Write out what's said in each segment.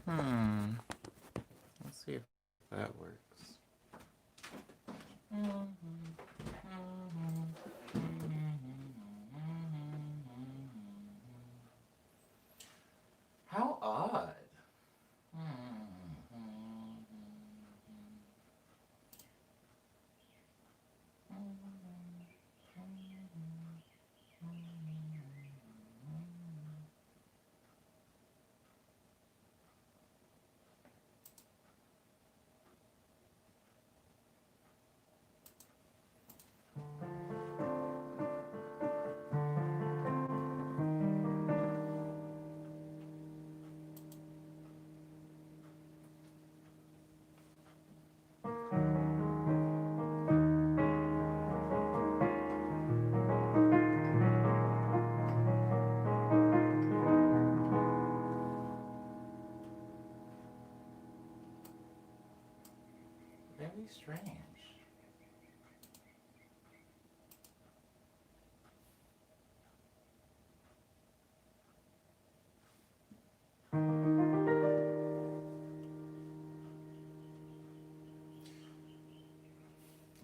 Let's see if that works. How odd. Very strange.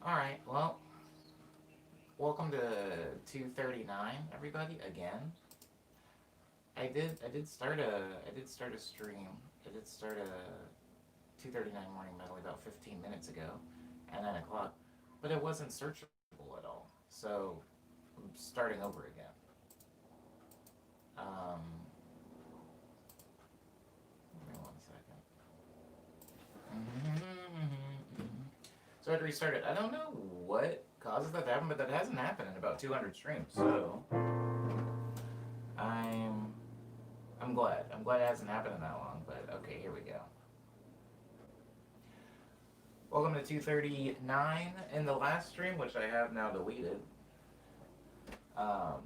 Alright, well, welcome to 239, everybody, again. I did start a stream. I did start a 239 morning medley about 15 minutes ago at 9 o'clock, but it wasn't searchable at all. So I'm starting over again. Give me 1 second. So I had to restart it. I don't know what causes that to happen, but that hasn't happened in about 200 streams. So I'm glad. I'm glad it hasn't happened in that long. But okay, here we go. Welcome to 239. In the last stream, which I have now deleted. Oh.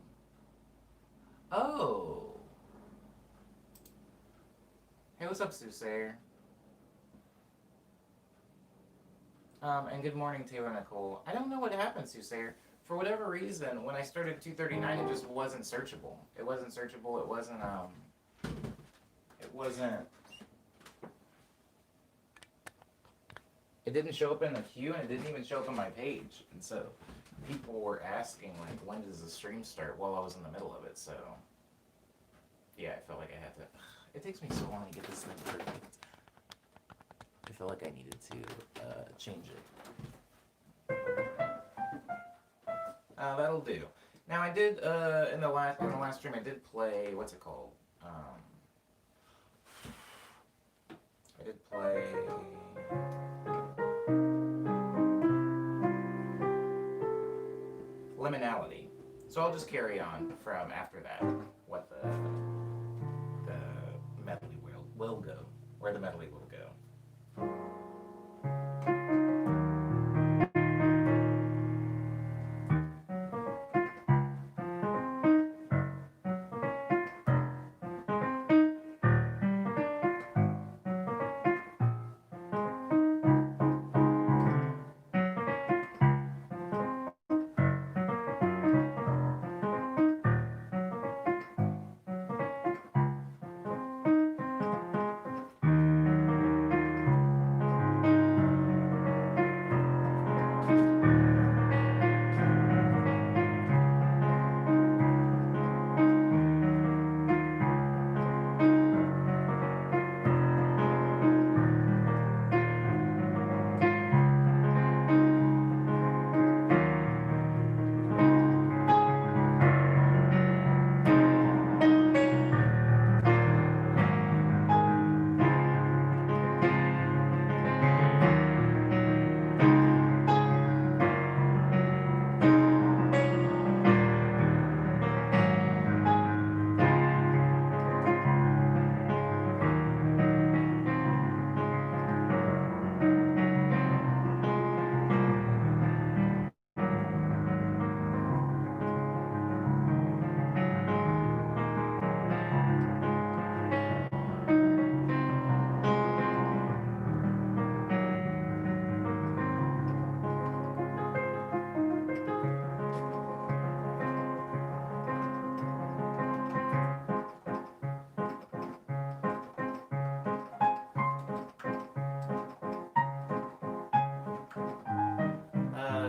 Hey, what's up, Soosayer? And good morning, Taylor Nicole. I don't know what happened, Soosayer. For whatever reason, when I started 239, it just wasn't searchable. It wasn't searchable. It wasn't. It didn't show up in the queue, and it didn't even show up on my page. And so, people were asking, like, when does the stream start? While I was in the middle of it. So, yeah, I felt like I had to. It takes me so long to get this thing perfect. I felt like I needed to change it. That'll do. Now I did in the last stream I did play what's it called? I did play Liminality. So I'll just carry on from after that. What the medley will go, where the medley will go.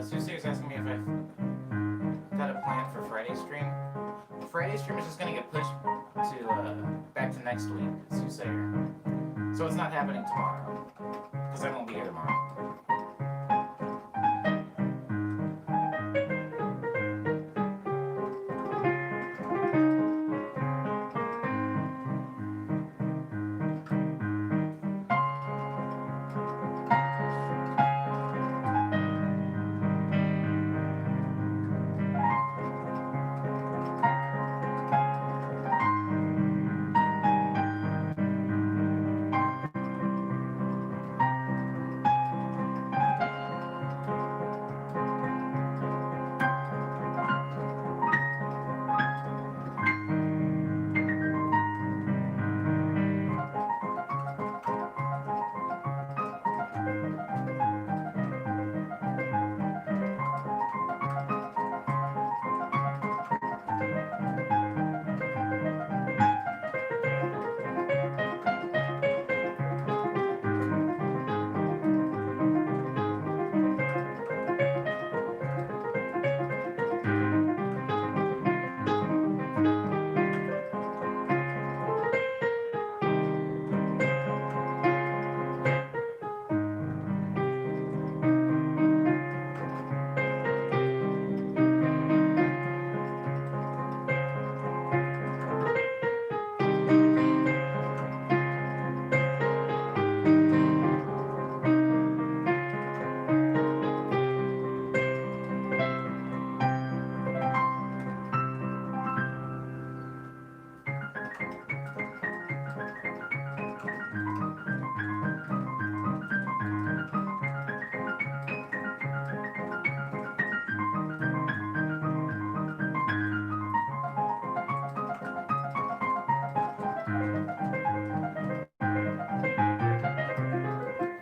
Soothsayer's asking me if I've got a plan for Friday's stream. Friday's stream is just gonna get pushed to back to next week, Soothsayer. So it's not happening tomorrow, because I won't be here tomorrow.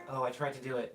Oh, I tried to do it.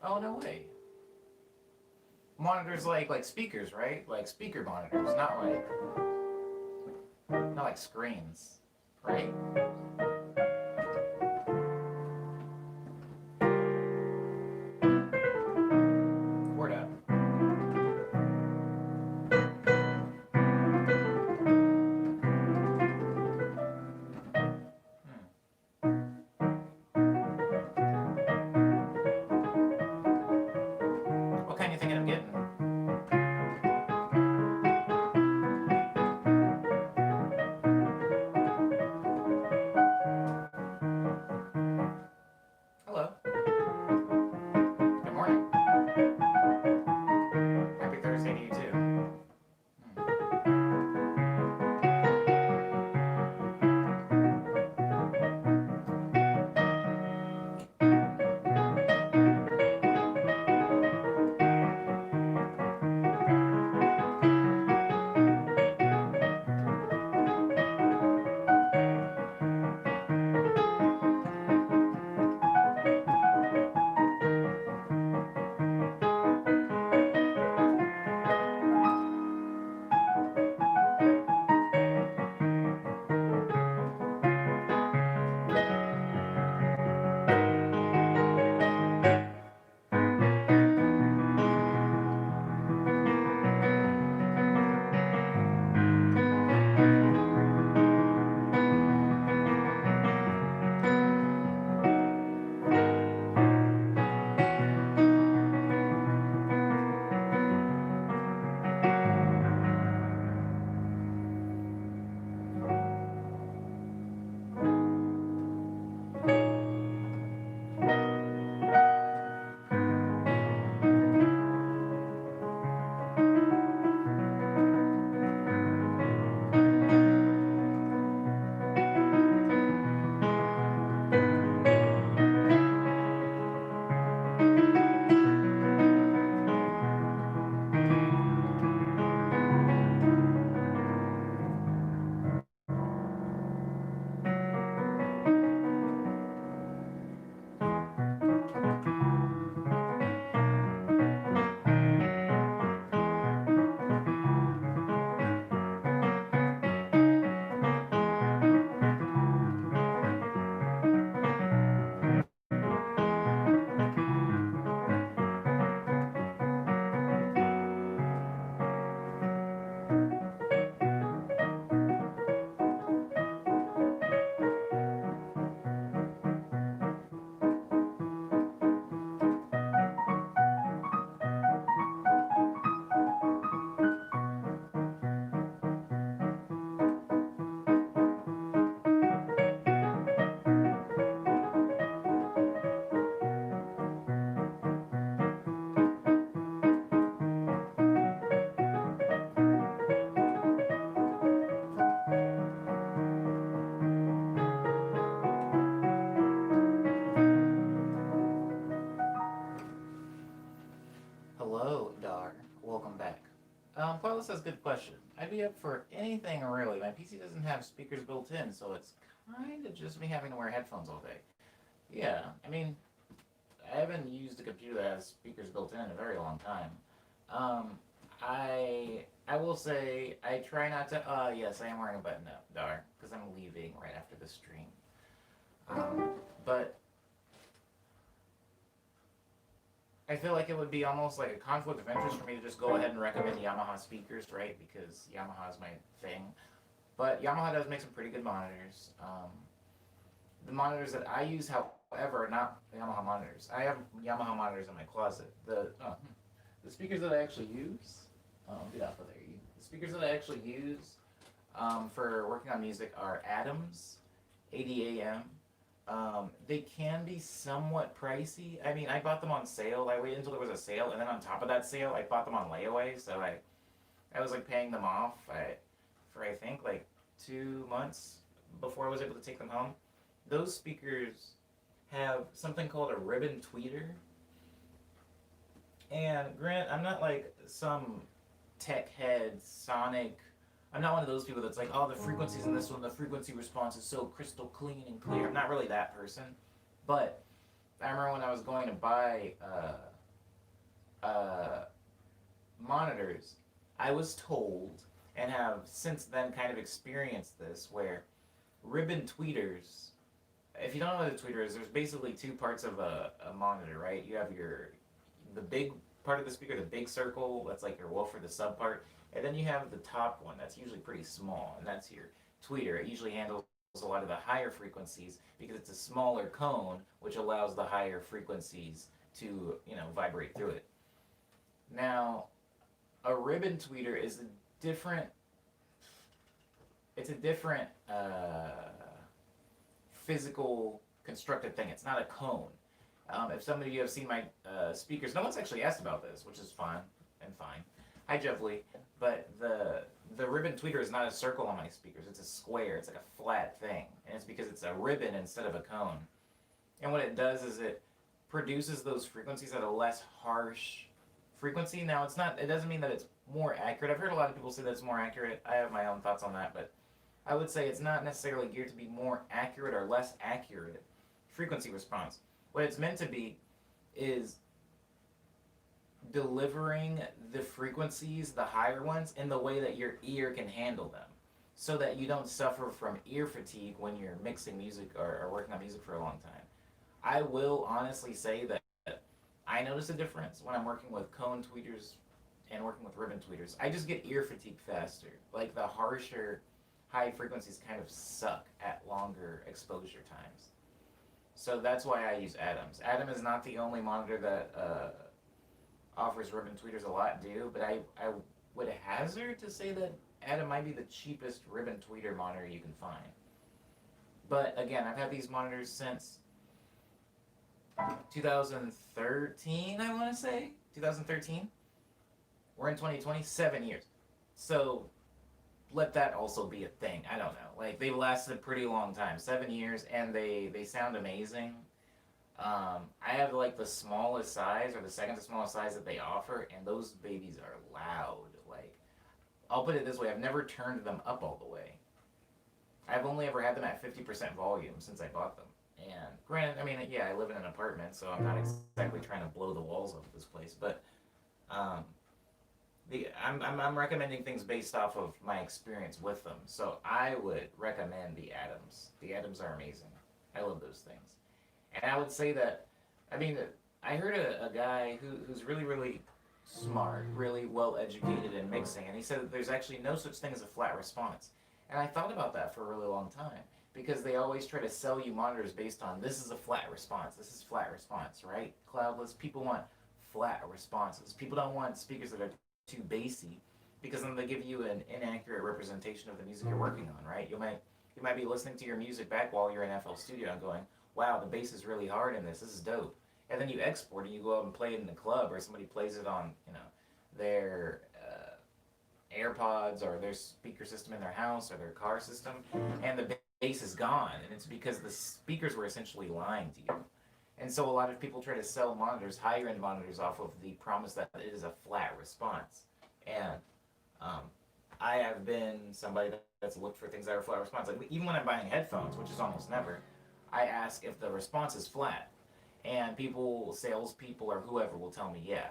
Oh no way. Monitors like speakers, right? Like speaker monitors, not like screens, right? Word up. Hmm. What kind you thinking of getting? Hello. Good morning. Happy Thursday to you too. Hmm. Hello, Dar. Welcome back. Paula says, good question. I'd be up for anything really. My PC doesn't have speakers built in, so it's kind of just me having to wear headphones all day. Yeah, I mean, I haven't used a computer that has speakers built in a very long time. Um, I will say I try not to. Yes, I am wearing a button up, Dar, because I'm leaving right after the stream. But I feel like it would be almost like a conflict of interest for me to just go ahead and recommend Yamaha speakers, right? Because Yamaha is my thing. But Yamaha does make some pretty good monitors. The monitors that I use, however, are not Yamaha monitors. I have Yamaha monitors in my closet. The speakers that I actually use, get off of there. The speakers that I actually use for working on music are Adams, 80 AM. They can be somewhat pricey. I mean, I bought them on sale. I waited until there was a sale, and then on top of that sale, I bought them on layaway. So I was like paying them off for I think like 2 months before I was able to take them home. Those speakers have something called a ribbon tweeter. And Grant, I'm not like some tech head sonic. I'm not one of those people that's like, oh, the frequencies in this one, the frequency response is so crystal clean and clear. I'm not really that person. But I remember when I was going to buy uh, monitors, I was told, and have since then kind of experienced this, where ribbon tweeters, if you don't know what a tweeter is, there's basically two parts of a monitor, right? You have the big part of the speaker, the big circle, that's like your woofer, the sub part, and then you have the top one that's usually pretty small, and that's your tweeter. It usually handles a lot of the higher frequencies because it's a smaller cone, which allows the higher frequencies to, vibrate through it. Now, a ribbon tweeter is a different. It's a different physical constructed thing. It's not a cone. If some of you have seen my speakers, no one's actually asked about this, which is fun and fine. Hi, Jeff Lee. But the ribbon tweeter is not a circle on my speakers. It's a square. It's like a flat thing, and it's because it's a ribbon instead of a cone. And what it does is it produces those frequencies at a less harsh frequency. Now, it's not. It doesn't mean that it's more accurate. I've heard a lot of people say that it's more accurate. I have my own thoughts on that, but I would say it's not necessarily geared to be more accurate or less accurate frequency response. What it's meant to be is delivering the frequencies, the higher ones, in the way that your ear can handle them, so that you don't suffer from ear fatigue when you're mixing music or working on music for a long time. I will honestly say that I notice a difference when I'm working with cone tweeters and working with ribbon tweeters. I just get ear fatigue faster. Like the harsher high frequencies kind of suck at longer exposure times. So that's why I use Adams. Atom is not the only monitor that offers ribbon tweeters. A lot do, but I would hazard to say that Atom might be the cheapest ribbon tweeter monitor you can find. But again, I've had these monitors since 2013, I want to say. 2013? We're in 2020, 7 years. So let that also be a thing. I don't know. Like, they've lasted a pretty long time. 7 years, and they sound amazing. I have like the smallest size, or the second to smallest size that they offer, and those babies are loud. Like, I'll put it this way, I've never turned them up all the way. I've only ever had them at 50% volume since I bought them. And granted, I mean, yeah, I live in an apartment, so I'm not exactly trying to blow the walls off this place, but um, I'm recommending things based off of my experience with them. So I would recommend the Atoms. The Atoms are amazing. I love those things. And I would say that, I mean, I heard a guy who's really, really smart, really well educated in mixing, and he said that there's actually no such thing as a flat response. And I thought about that for a really long time, because they always try to sell you monitors based on this is a flat response, this is flat response, right? Cloudless, people want flat responses. People don't want speakers that are too bassy, because then they give you an inaccurate representation of the music you're working on, right? You might be listening to your music back while you're in FL Studio and going, wow, the bass is really hard in this is dope. And then you export and you go out and play it in the club, or somebody plays it on, their AirPods or their speaker system in their house or their car system, and the bass is gone, and it's because the speakers were essentially lying to you. And so a lot of people try to sell monitors, higher end monitors, off of the promise that it is a flat response. And I have been somebody that's looked for things that are flat response. Like, even when I'm buying headphones, which is almost never, I ask if the response is flat. And people, salespeople or whoever, will tell me yeah.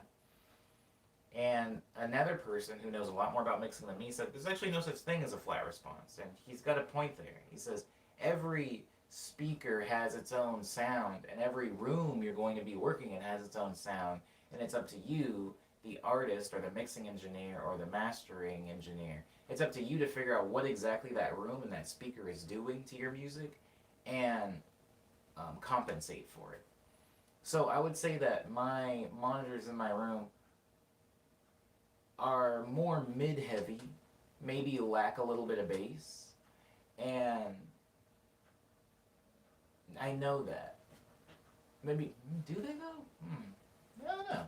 And another person who knows a lot more about mixing than me said there's actually no such thing as a flat response. And he's got a point there. He says every speaker has its own sound, and every room you're going to be working in has its own sound, and it's up to you, the artist or the mixing engineer or the mastering engineer, it's up to you to figure out what exactly that room and that speaker is doing to your music, and compensate for it. So I would say that my monitors in my room are more mid-heavy, maybe lack a little bit of bass, and I know that. Maybe, do they though? I don't know.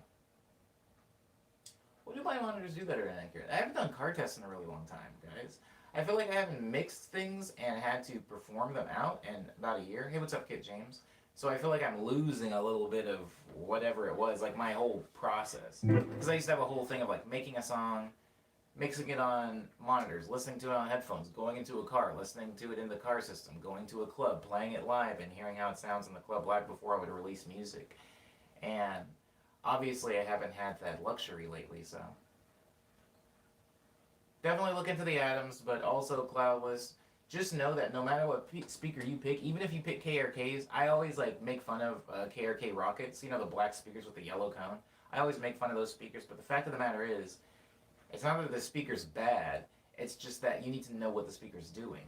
What do my monitors do that are inaccurate? I haven't done car tests in a really long time, guys. I feel like I haven't mixed things and had to perform them out in about a year. Hey, what's up, Kid James? So I feel like I'm losing a little bit of whatever it was, like my whole process. Because I used to have a whole thing of like making a song, mixing it on monitors, listening to it on headphones, going into a car, listening to it in the car system, going to a club, playing it live, and hearing how it sounds in the club live before I would release music. And Obviously, I haven't had that luxury lately, so definitely look into the atoms, but also cloudless. Just know that no matter what speaker you pick, even if you pick KRKs, I always like make fun of KRK rockets. You know, the black speakers with the yellow cone. I always make fun of those speakers, but the fact of the matter is, it's not that the speaker's bad. It's just that you need to know what the speaker's doing.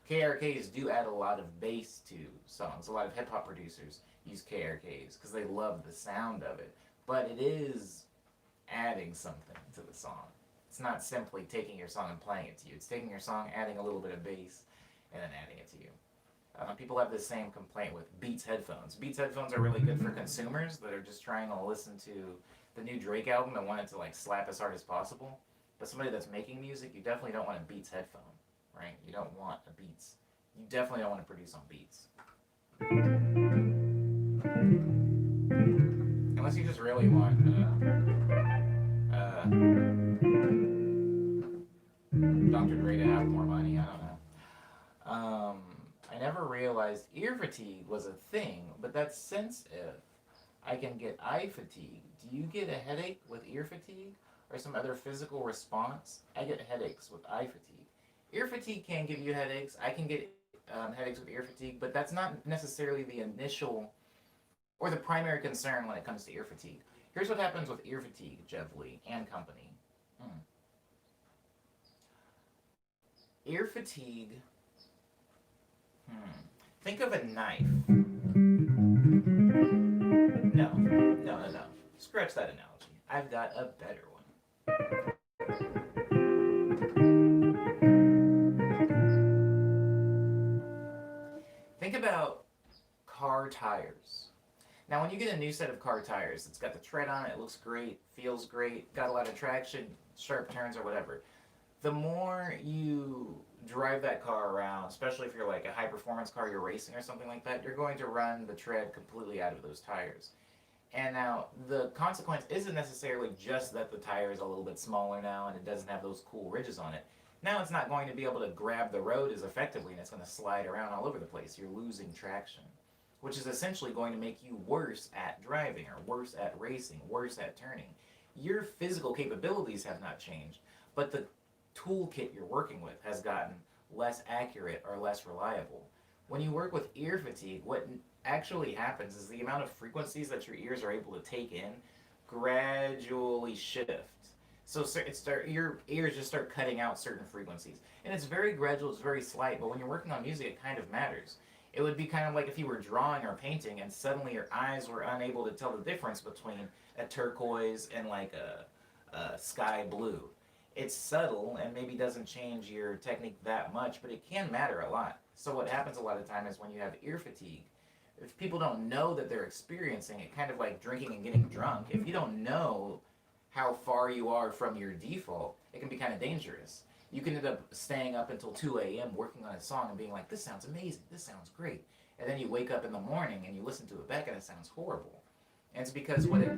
KRKs do add a lot of bass to songs. A lot of hip hop producers use KRKs because they love the sound of it. But it is adding something to the song. It's not simply taking your song and playing it to you. It's taking your song, adding a little bit of bass, and then adding it to you. People have the same complaint with Beats headphones. Beats headphones are really good for consumers that are just trying to listen to the new Drake album and want it to like slap as hard as possible. But somebody that's making music, you definitely don't want a Beats headphone, right? You don't want a Beats. You definitely don't want to produce on Beats. Unless you just really want Dr. Dre to have more money. I don't know. I never realized ear fatigue was a thing, but that's sensitive. I can get eye fatigue. Do you get a headache with ear fatigue or some other physical response? I get headaches with eye fatigue. Ear fatigue can give you headaches. I can get headaches with ear fatigue, but that's not necessarily the initial or the primary concern when it comes to ear fatigue. Here's what happens with ear fatigue, Medley and company. Hmm. Ear fatigue. Think of a knife. No, no, no, no. Scratch that analogy. I've got a better one. Think about car tires. Now, when you get a new set of car tires, it's got the tread on it, it looks great, feels great, got a lot of traction, sharp turns or whatever. The more you drive that car around, especially if you're like a high performance car, you're racing or something like that, you're going to run the tread completely out of those tires. And now the consequence isn't necessarily just that the tire is a little bit smaller now and it doesn't have those cool ridges on it. Now it's not going to be able to grab the road as effectively and it's going to slide around all over the place. You're losing traction, which is essentially going to make you worse at driving or worse at racing, worse at turning. Your physical capabilities have not changed, but the toolkit you're working with has gotten less accurate or less reliable. When you work with ear fatigue, what actually happens is the amount of frequencies that your ears are able to take in gradually shift. So your ears just start cutting out certain frequencies. And it's very gradual, it's very slight, but when you're working on music, it kind of matters. It would be kind of like if you were drawing or painting and suddenly your eyes were unable to tell the difference between a turquoise and like a sky blue. It's subtle and maybe doesn't change your technique that much, but it can matter a lot. So what happens a lot of time is when you have ear fatigue, if people don't know that they're experiencing it, kind of like drinking and getting drunk, if you don't know how far you are from your default, it can be kind of dangerous. You can end up staying up until 2 a.m. working on a song and being like, this sounds amazing, this sounds great. And then you wake up in the morning and you listen to it back and it sounds horrible. And it's because what it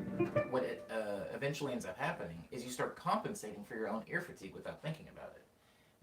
eventually ends up happening is you start compensating for your own ear fatigue without thinking about it.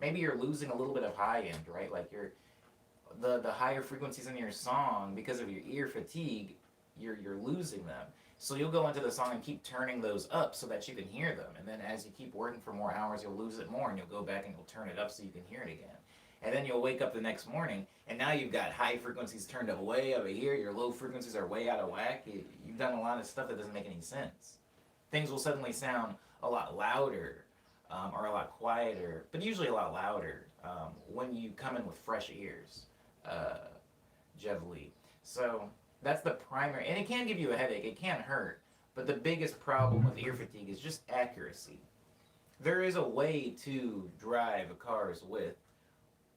Maybe you're losing a little bit of high end, right? Like the higher frequencies in your song, because of your ear fatigue, you're losing them. So you'll go into the song and keep turning those up so that you can hear them. And then as you keep working for more hours, you'll lose it more and you'll go back and you'll turn it up so you can hear it again. And then you'll wake up the next morning and now you've got high frequencies turned up way over here, your low frequencies are way out of whack. You've done a lot of stuff that doesn't make any sense. Things will suddenly sound a lot louder or a lot quieter, but usually a lot louder when you come in with fresh ears, Jevly. So that's the primary, and it can give you a headache, it can hurt, but the biggest problem with ear fatigue is just accuracy. There is a way to drive cars with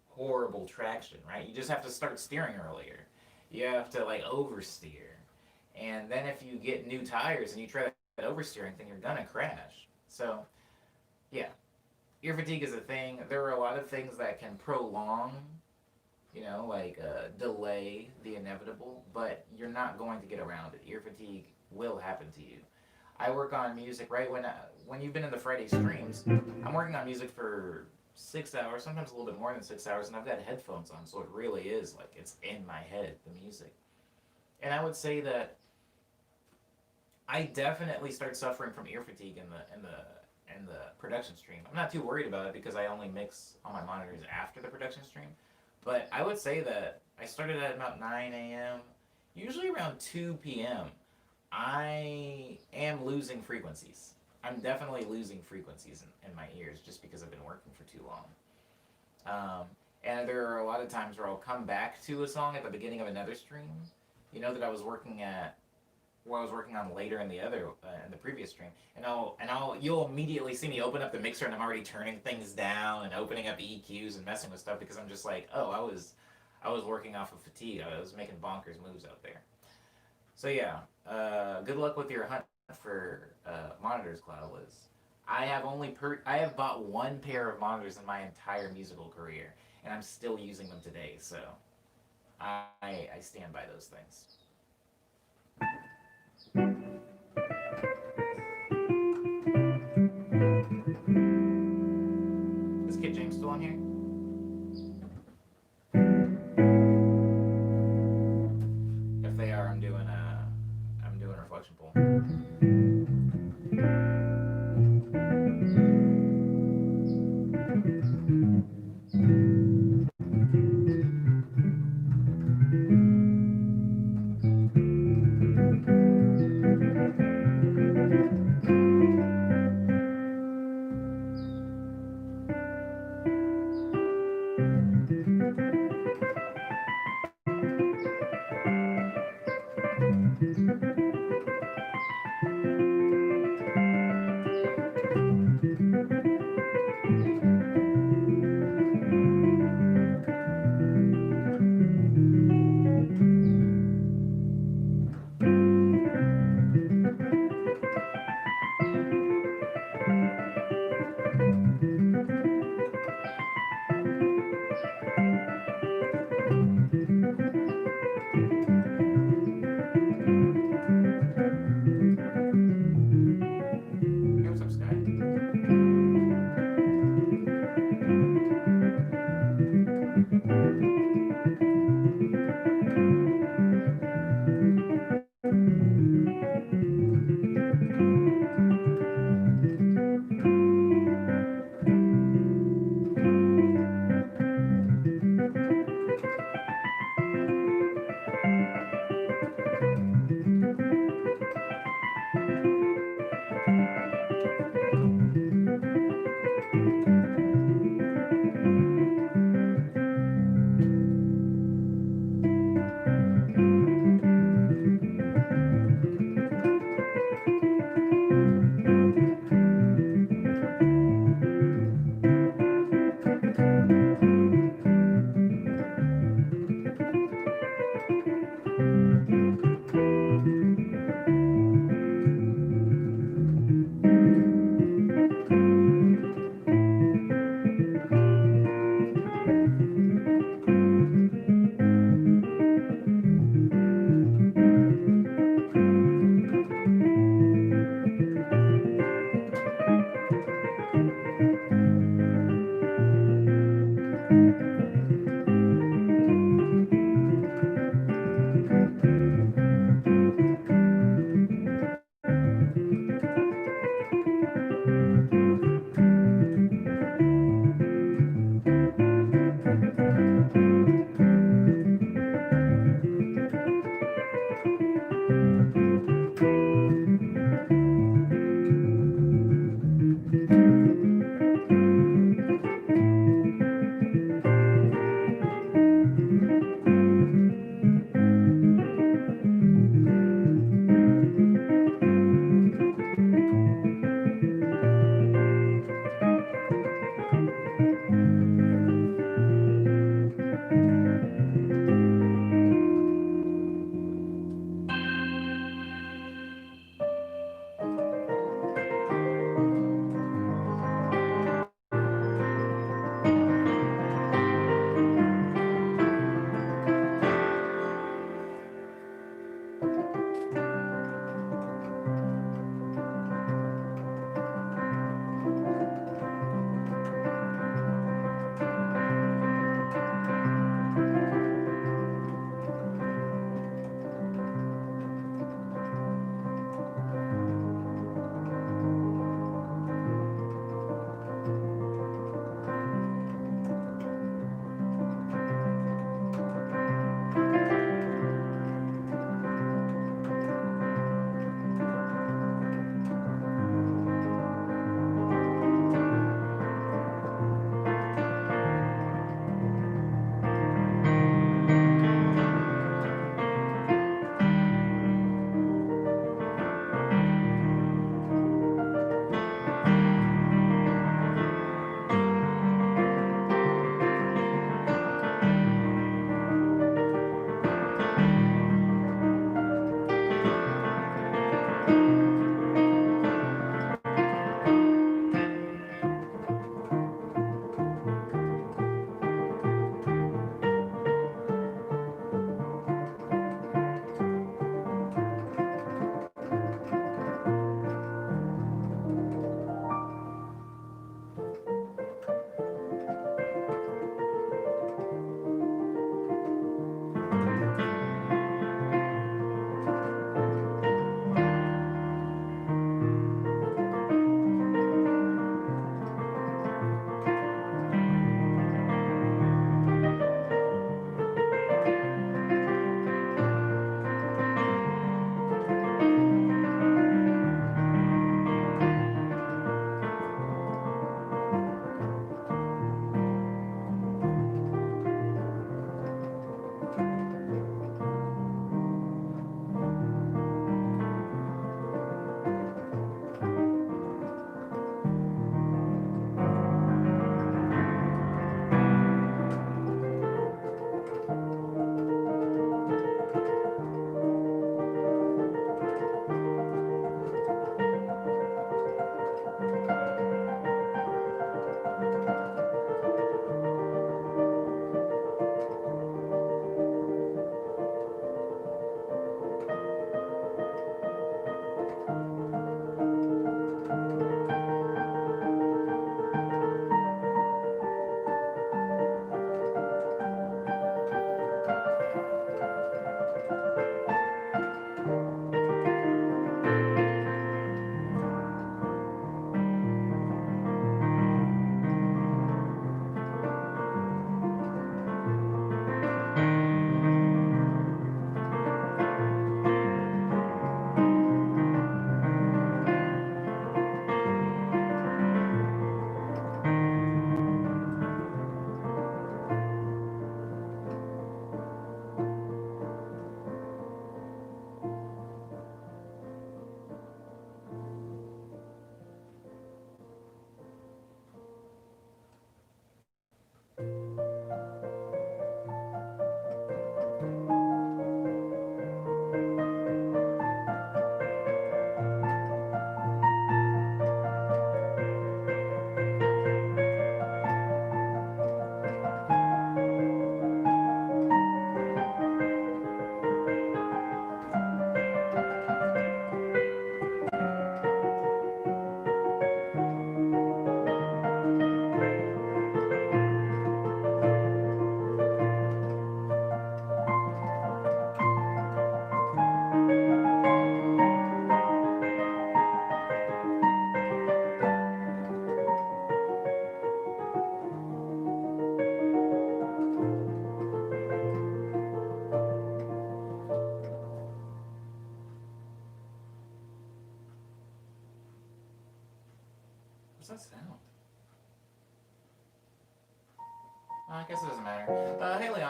horrible traction, right? You just have to start steering earlier. You have to like oversteer. And then if you get new tires and you try that oversteering thing, you're gonna crash. So, yeah, ear fatigue is a thing. There are a lot of things that can prolong, like delay the inevitable, but you're not going to get around it. Ear fatigue will happen to you. I work on music, right? When you've been in the Friday streams, I'm working on music for 6 hours, sometimes a little bit more than 6 hours, and I've got headphones on, so it really is like it's in my head, the music. And I would say that I definitely start suffering from ear fatigue in the production stream. I'm not too worried about it because I only mix on my monitors after the production stream. But I would say that I started at about 9 a.m. Usually around 2 p.m. I am losing frequencies. I'm definitely losing frequencies in my ears just because I've been working for too long. Um, and there are a lot of times where I'll come back to a song at the beginning of another stream, that I was working at, what I was working on later in the previous stream, and you'll immediately see me open up the mixer and I'm already turning things down and opening up EQs and messing with stuff because I'm just like, oh, I was working off of fatigue. I was making bonkers moves out there. So yeah, good luck with your hunt for monitors, Cloud Liz. I have bought one pair of monitors in my entire musical career, and I'm still using them today. So I stand by those things. Is Kid James still on here? If they are, I'm doing a reflection poll.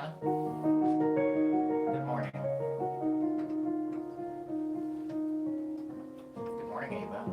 Donna. Good morning. Good morning, Ava.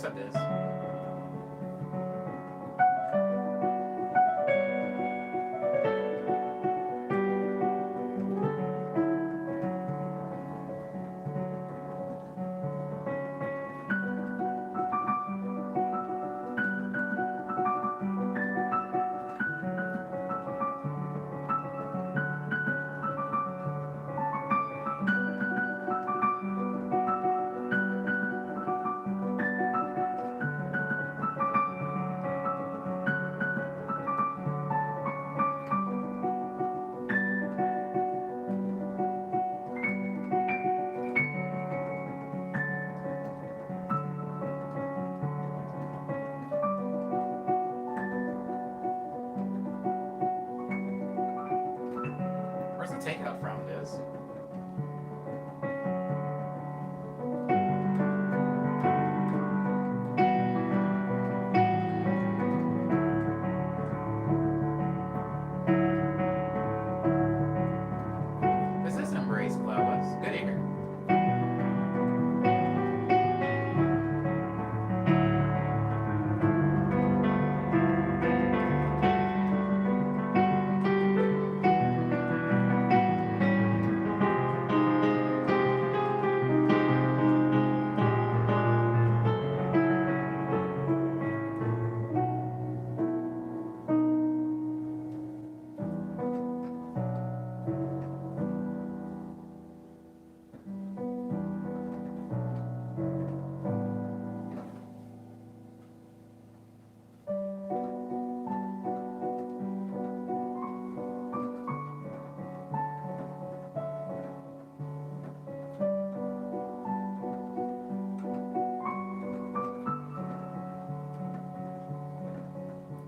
What's up, Biz? Where's the takeout from, Biz? This is Embrace Cloudless. Good evening.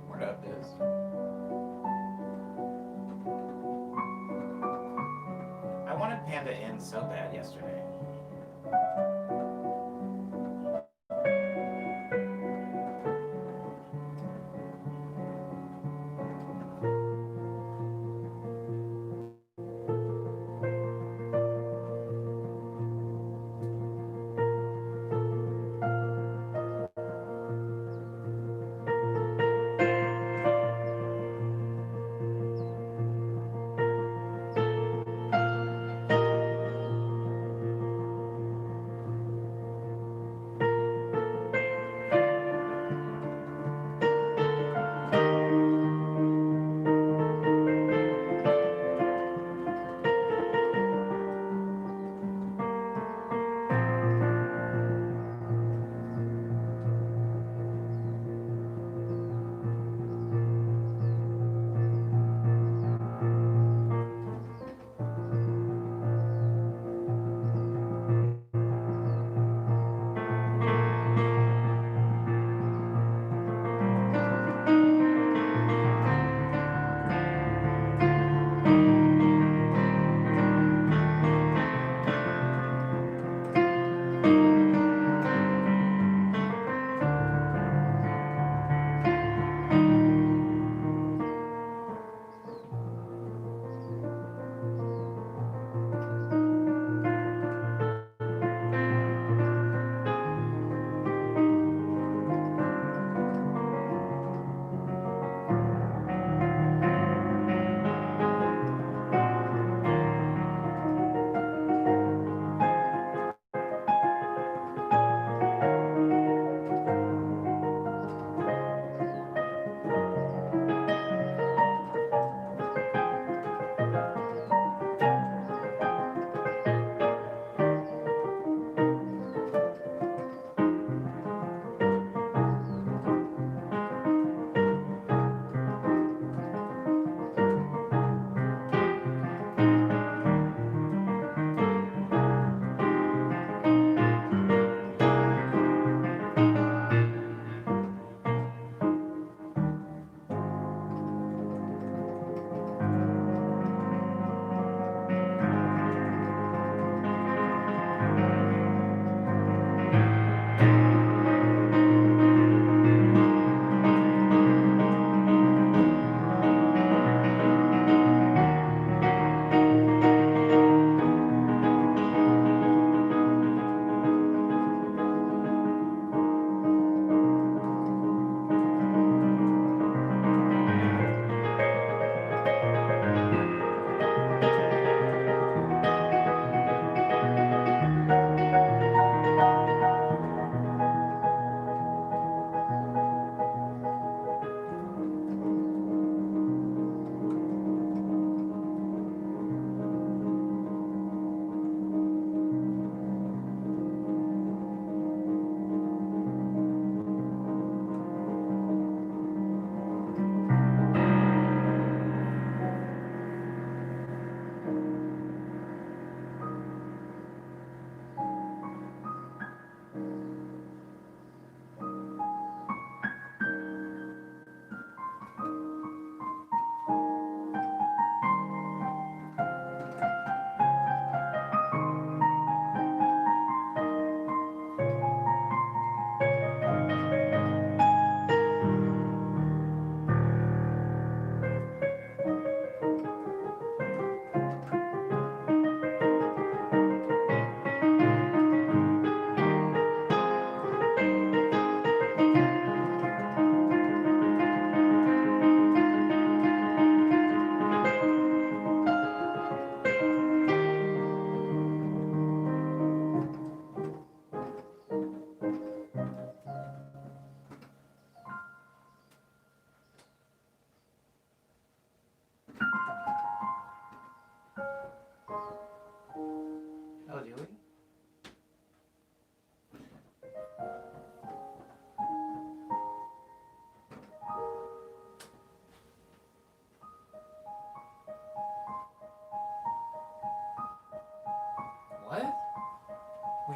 What up, Biz? I wanted Panda in so bad yesterday.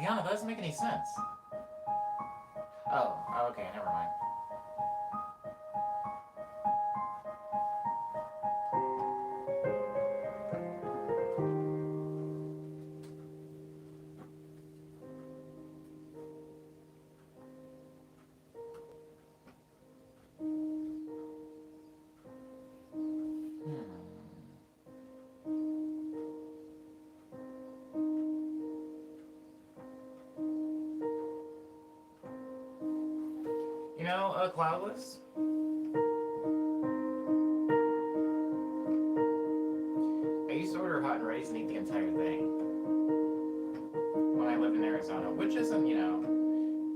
Liana, that doesn't make any sense. Oh, okay, never mind. Hmm. Cloudless, I used to order hot and ready and eat the entire thing when I lived in Arizona, which isn't,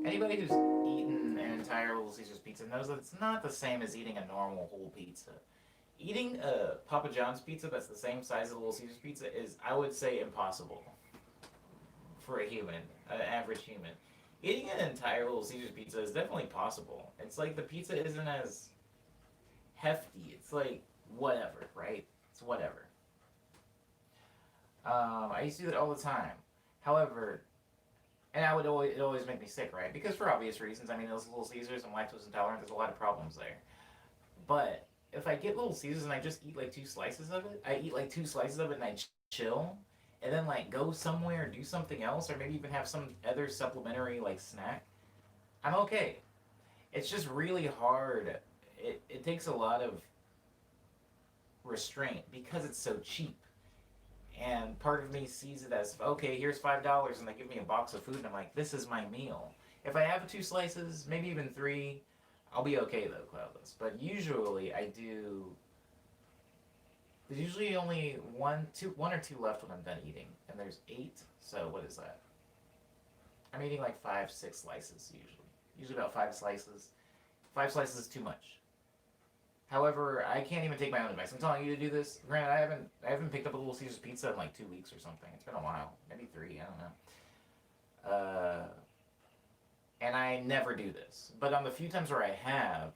anybody who's eaten an entire Little Caesars pizza knows that it's not the same as eating a normal whole pizza. Eating a Papa John's pizza that's the same size as a Little Caesars pizza is, I would say, impossible for a human, an average human. Eating an entire Little Caesars pizza is definitely possible. It's like the pizza isn't as hefty. It's like whatever, right? It's whatever. I used to do that all the time. However, and it always make me sick, right? Because for obvious reasons. I mean, those Little Caesars, I'm lactose intolerant. There's a lot of problems there. But if I get Little Caesars and I just eat like two slices of it, I eat like two slices of it and I chill, and then like go somewhere, do something else, or maybe even have some other supplementary like snack. I'm okay. It's just really hard. It takes a lot of restraint because it's so cheap. And part of me sees it as, okay, here's $5 and they give me a box of food and I'm like, this is my meal. If I have two slices, maybe even three, I'll be okay though, Cloudless. But usually I do. There's usually only one or two left when I'm done eating, and there's eight. So what is that? I'm eating like 5, 6 slices usually. Usually about 5 slices. 5 slices is too much. However, I can't even take my own advice. I'm telling you to do this. Granted, I haven't picked up a Little Caesars pizza in like 2 weeks or something. It's been a while, maybe 3. I don't know. And I never do this. But on the few times where I have,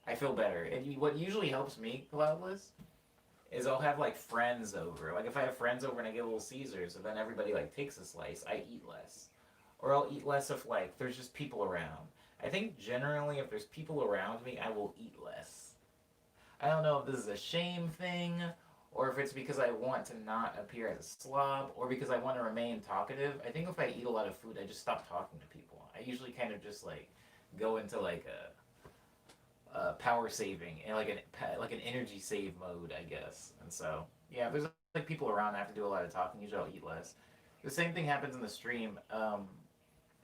I feel better. And what usually helps me, Cloudless, is I'll have like friends over. Like if I have friends over and I get Little Caesars, and then everybody like takes a slice, I eat less. Or I'll eat less if like there's just people around. I think generally if there's people around me, I will eat less. I don't know if this is a shame thing, or if it's because I want to not appear as a slob, or because I want to remain talkative. I think if I eat a lot of food, I just stop talking to people. I usually kind of just like go into like a power saving and like an energy save mode, I guess. And so yeah, if there's like people around, I have to do a lot of talking. Usually, I'll eat less. The same thing happens in the stream.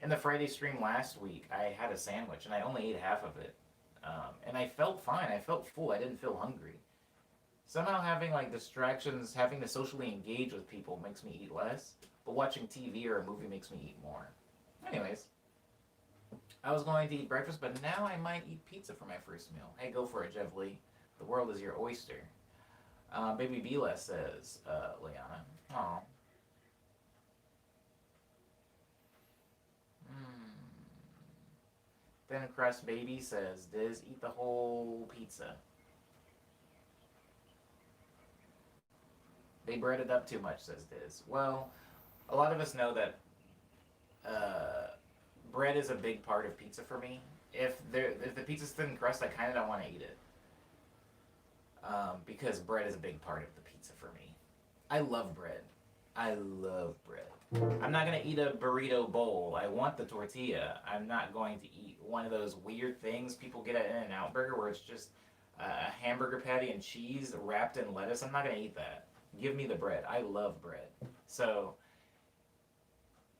In the Friday stream last week, I had a sandwich and I only ate half of it, and I felt fine. I felt full. I didn't feel hungry. Somehow having like distractions, having to socially engage with people makes me eat less, but watching TV or a movie makes me eat more. Anyways, I was going to eat breakfast, but now I might eat pizza for my first meal. Hey, go for it, Jeff Lee. The world is your oyster. Baby Bila says, Liana. Aw. Mm. Thin Crust Baby says, Diz, eat the whole pizza. They bread it up too much, says Diz. Well, a lot of us know that uh, bread is a big part of pizza for me. If the pizza's thin crust, I kind of don't want to eat it, because bread is a big part of the pizza for me. I love bread. I love bread. I'm not gonna eat a burrito bowl. I want the tortilla. I'm not going to eat one of those weird things people get at In-N-Out Burger where it's just a hamburger patty and cheese wrapped in lettuce. I'm not gonna eat that. Give me the bread. I love bread. So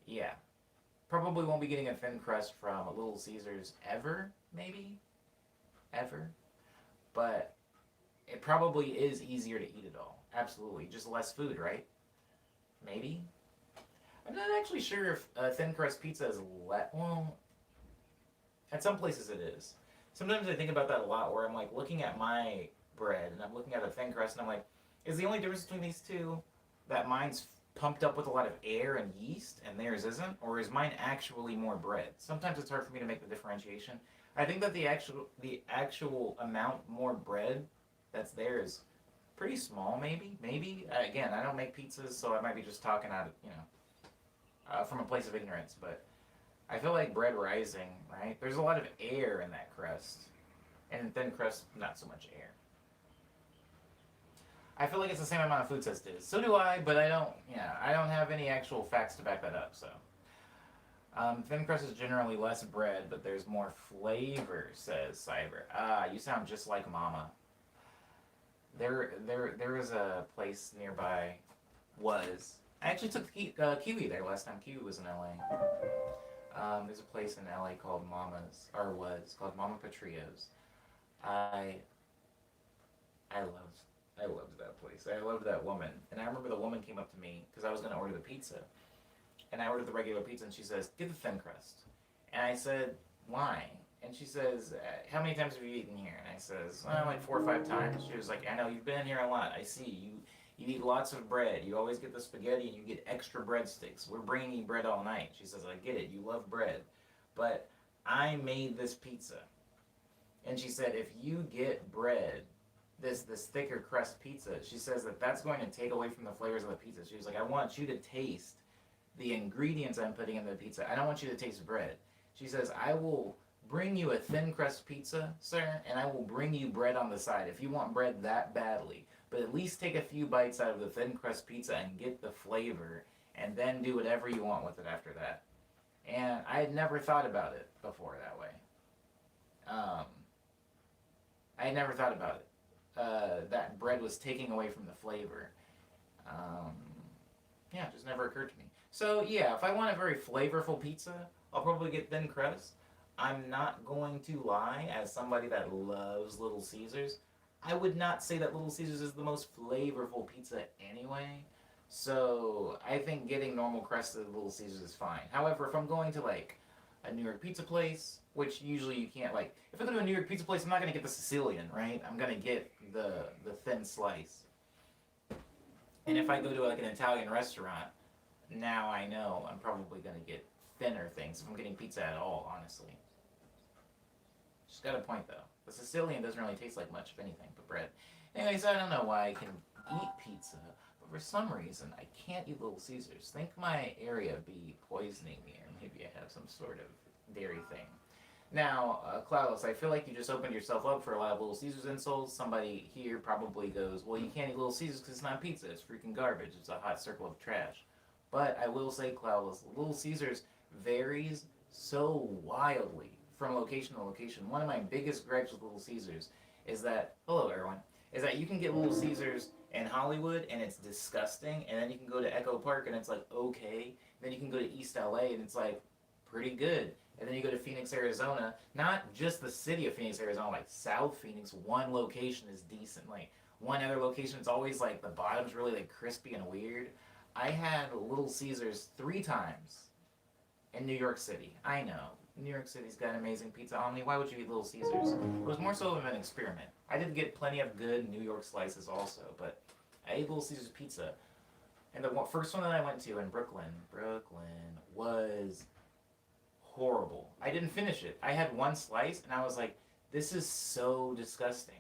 yeah, probably won't be getting a thin crust from a Little Caesars ever. Maybe ever, but it probably is easier to eat it all. Absolutely, just less food, right? Maybe. I'm not actually sure if thin crust pizza is well. At some places it is. Sometimes I think about that a lot, where I'm like looking at my bread and I'm looking at a thin crust and I'm like, is the only difference between these two that mine's pumped up with a lot of air and yeast and theirs isn't, or is mine actually more bread? Sometimes it's hard for me to make the differentiation. I think that the actual amount more bread that's there is pretty small. Maybe again, I don't make pizzas, so I might be just talking out of from a place of ignorance, but I feel like bread rising, right? There's a lot of air in that crust, and in thin crust, not so much air. I feel like it's the same amount of food as it is. So do I, but I don't. Yeah, I don't have any actual facts to back that up. So, thin crust is generally less bread, but there's more flavor, says Cyber. Ah, you sound just like Mama. There was a place nearby. Was I actually took Kiwi there last time Kiwi was in LA. There's a place in LA called Mama's, or was called Mama Patria's. I I loved I loved that place. I loved that woman, and I remember the woman came up to me because I was gonna order the pizza, and I ordered the regular pizza, and she says, "Get the thin crust," and I said, "Why?" And she says, "How many times have you eaten here?" And I says, "Well, like 4 or 5 times." She was like, "I know you've been here a lot. I see you. You eat lots of bread. You always get the spaghetti, and you get extra breadsticks. We're bringing you bread all night." She says, "I get it. You love bread, but I made this pizza." And she said, "If you get bread, this thicker crust pizza," she says that's going to take away from the flavors of the pizza. She was like, "I want you to taste the ingredients I'm putting in the pizza. I don't want you to taste bread." She says, "I will bring you a thin crust pizza, sir, and I will bring you bread on the side if you want bread that badly. But at least take a few bites out of the thin crust pizza and get the flavor, and then do whatever you want with it after that." And I had never thought about it before that way. Um, I had never thought about it. That bread was taking away from the flavor. Um, yeah, it just never occurred to me. So yeah, if I want a very flavorful pizza, I'll probably get thin crust. I'm not going to lie, as somebody that loves Little Caesars, I would not say that Little Caesars is the most flavorful pizza anyway. So I think getting normal crusted Little Caesars is fine. However, if I'm going to like a New York pizza place, which usually you can't like, if I go to a New York pizza place, I'm not gonna get the Sicilian, right? I'm gonna get the thin slice. And if I go to like an Italian restaurant, now I know I'm probably gonna get thinner things if I'm getting pizza at all, honestly. She's got a point though. The Sicilian doesn't really taste like much of anything but bread. Anyways, I don't know why I can eat pizza, but for some reason I can't eat Little Caesars. Think my area be poisoning me, or maybe I have some sort of dairy thing. Now, Cloudless, I feel like you just opened yourself up for a lot of Little Caesars insults. Somebody here probably goes, "Well, you can't eat Little Caesars because it's not pizza. It's freaking garbage. It's a hot circle of trash." But I will say, Cloudless, Little Caesars varies so wildly from location to location. One of my biggest gripes with Little Caesars is that, hello everyone, is that you can get Little Caesars in Hollywood and it's disgusting, and then you can go to Echo Park and it's like okay, then you can go to East LA and it's like pretty good, and then you go to Phoenix, Arizona, not just the city of Phoenix, Arizona, like South Phoenix, one location is decent, like one other location it's always like the bottom's really like crispy and weird. I had Little Caesars 3 times in New York City. I know. New York City's got amazing pizza. Omni, why would you eat Little Caesars? It was more so of an experiment. I did get plenty of good New York slices also, but I ate Little Caesars pizza. And the first one that I went to in Brooklyn, was horrible. I didn't finish it. I had one slice, and I was like, this is so disgusting.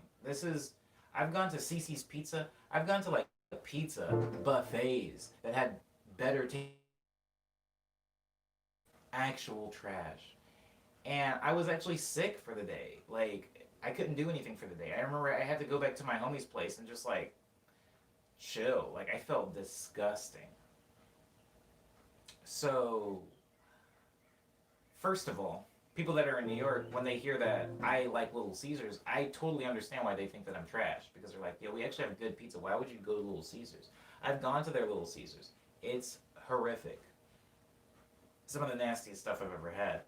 I've gone to Cece's Pizza. I've gone to like pizza buffets that had better actual trash. And I was actually sick for the day. Like, I couldn't do anything for the day. I remember I had to go back to my homie's place and just like chill. Like, I felt disgusting. So, first of all, people that are in New York, when they hear that I like Little Caesars, I totally understand why they think that I'm trash. Because they're like, yo, we actually have good pizza. Why would you go to Little Caesars? I've gone to their Little Caesars. It's horrific. Some of the nastiest stuff I've ever had.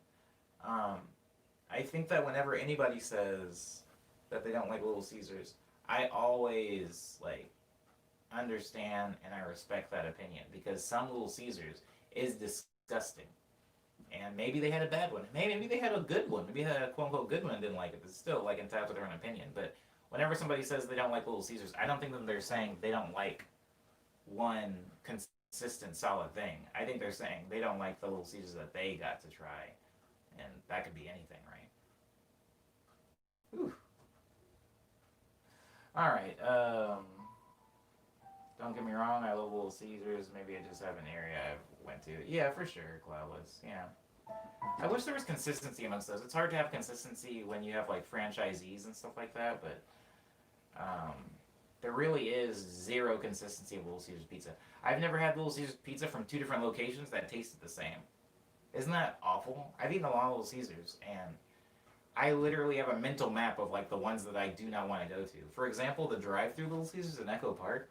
I think that whenever anybody says that they don't like Little Caesars, I always like understand and I respect that opinion, because some Little Caesars is disgusting. And maybe they had a bad one. Maybe they had a good one. Maybe they had a quote unquote good one and didn't like it. It's still like entitled to their own opinion. But whenever somebody says they don't like Little Caesars, I don't think that they're saying they don't like one consistent solid thing. I think they're saying they don't like the Little Caesars that they got to try. And that could be anything, right? Whew. Alright, don't get me wrong. wrong. I love Little Caesars. Maybe I just have an area I've went to. Yeah, for sure, Cloudless. Yeah. I wish there was consistency amongst those. It's hard to have consistency when you have like franchisees and stuff like that, but um, there really is zero consistency of Little Caesars pizza. I've never had Little Caesars pizza from two different locations that tasted the same. Isn't that awful? I've eaten a lot of Little Caesars, and I literally have a mental map of like the ones that I do not want to go to. For example, the drive-through Little Caesars in Echo Park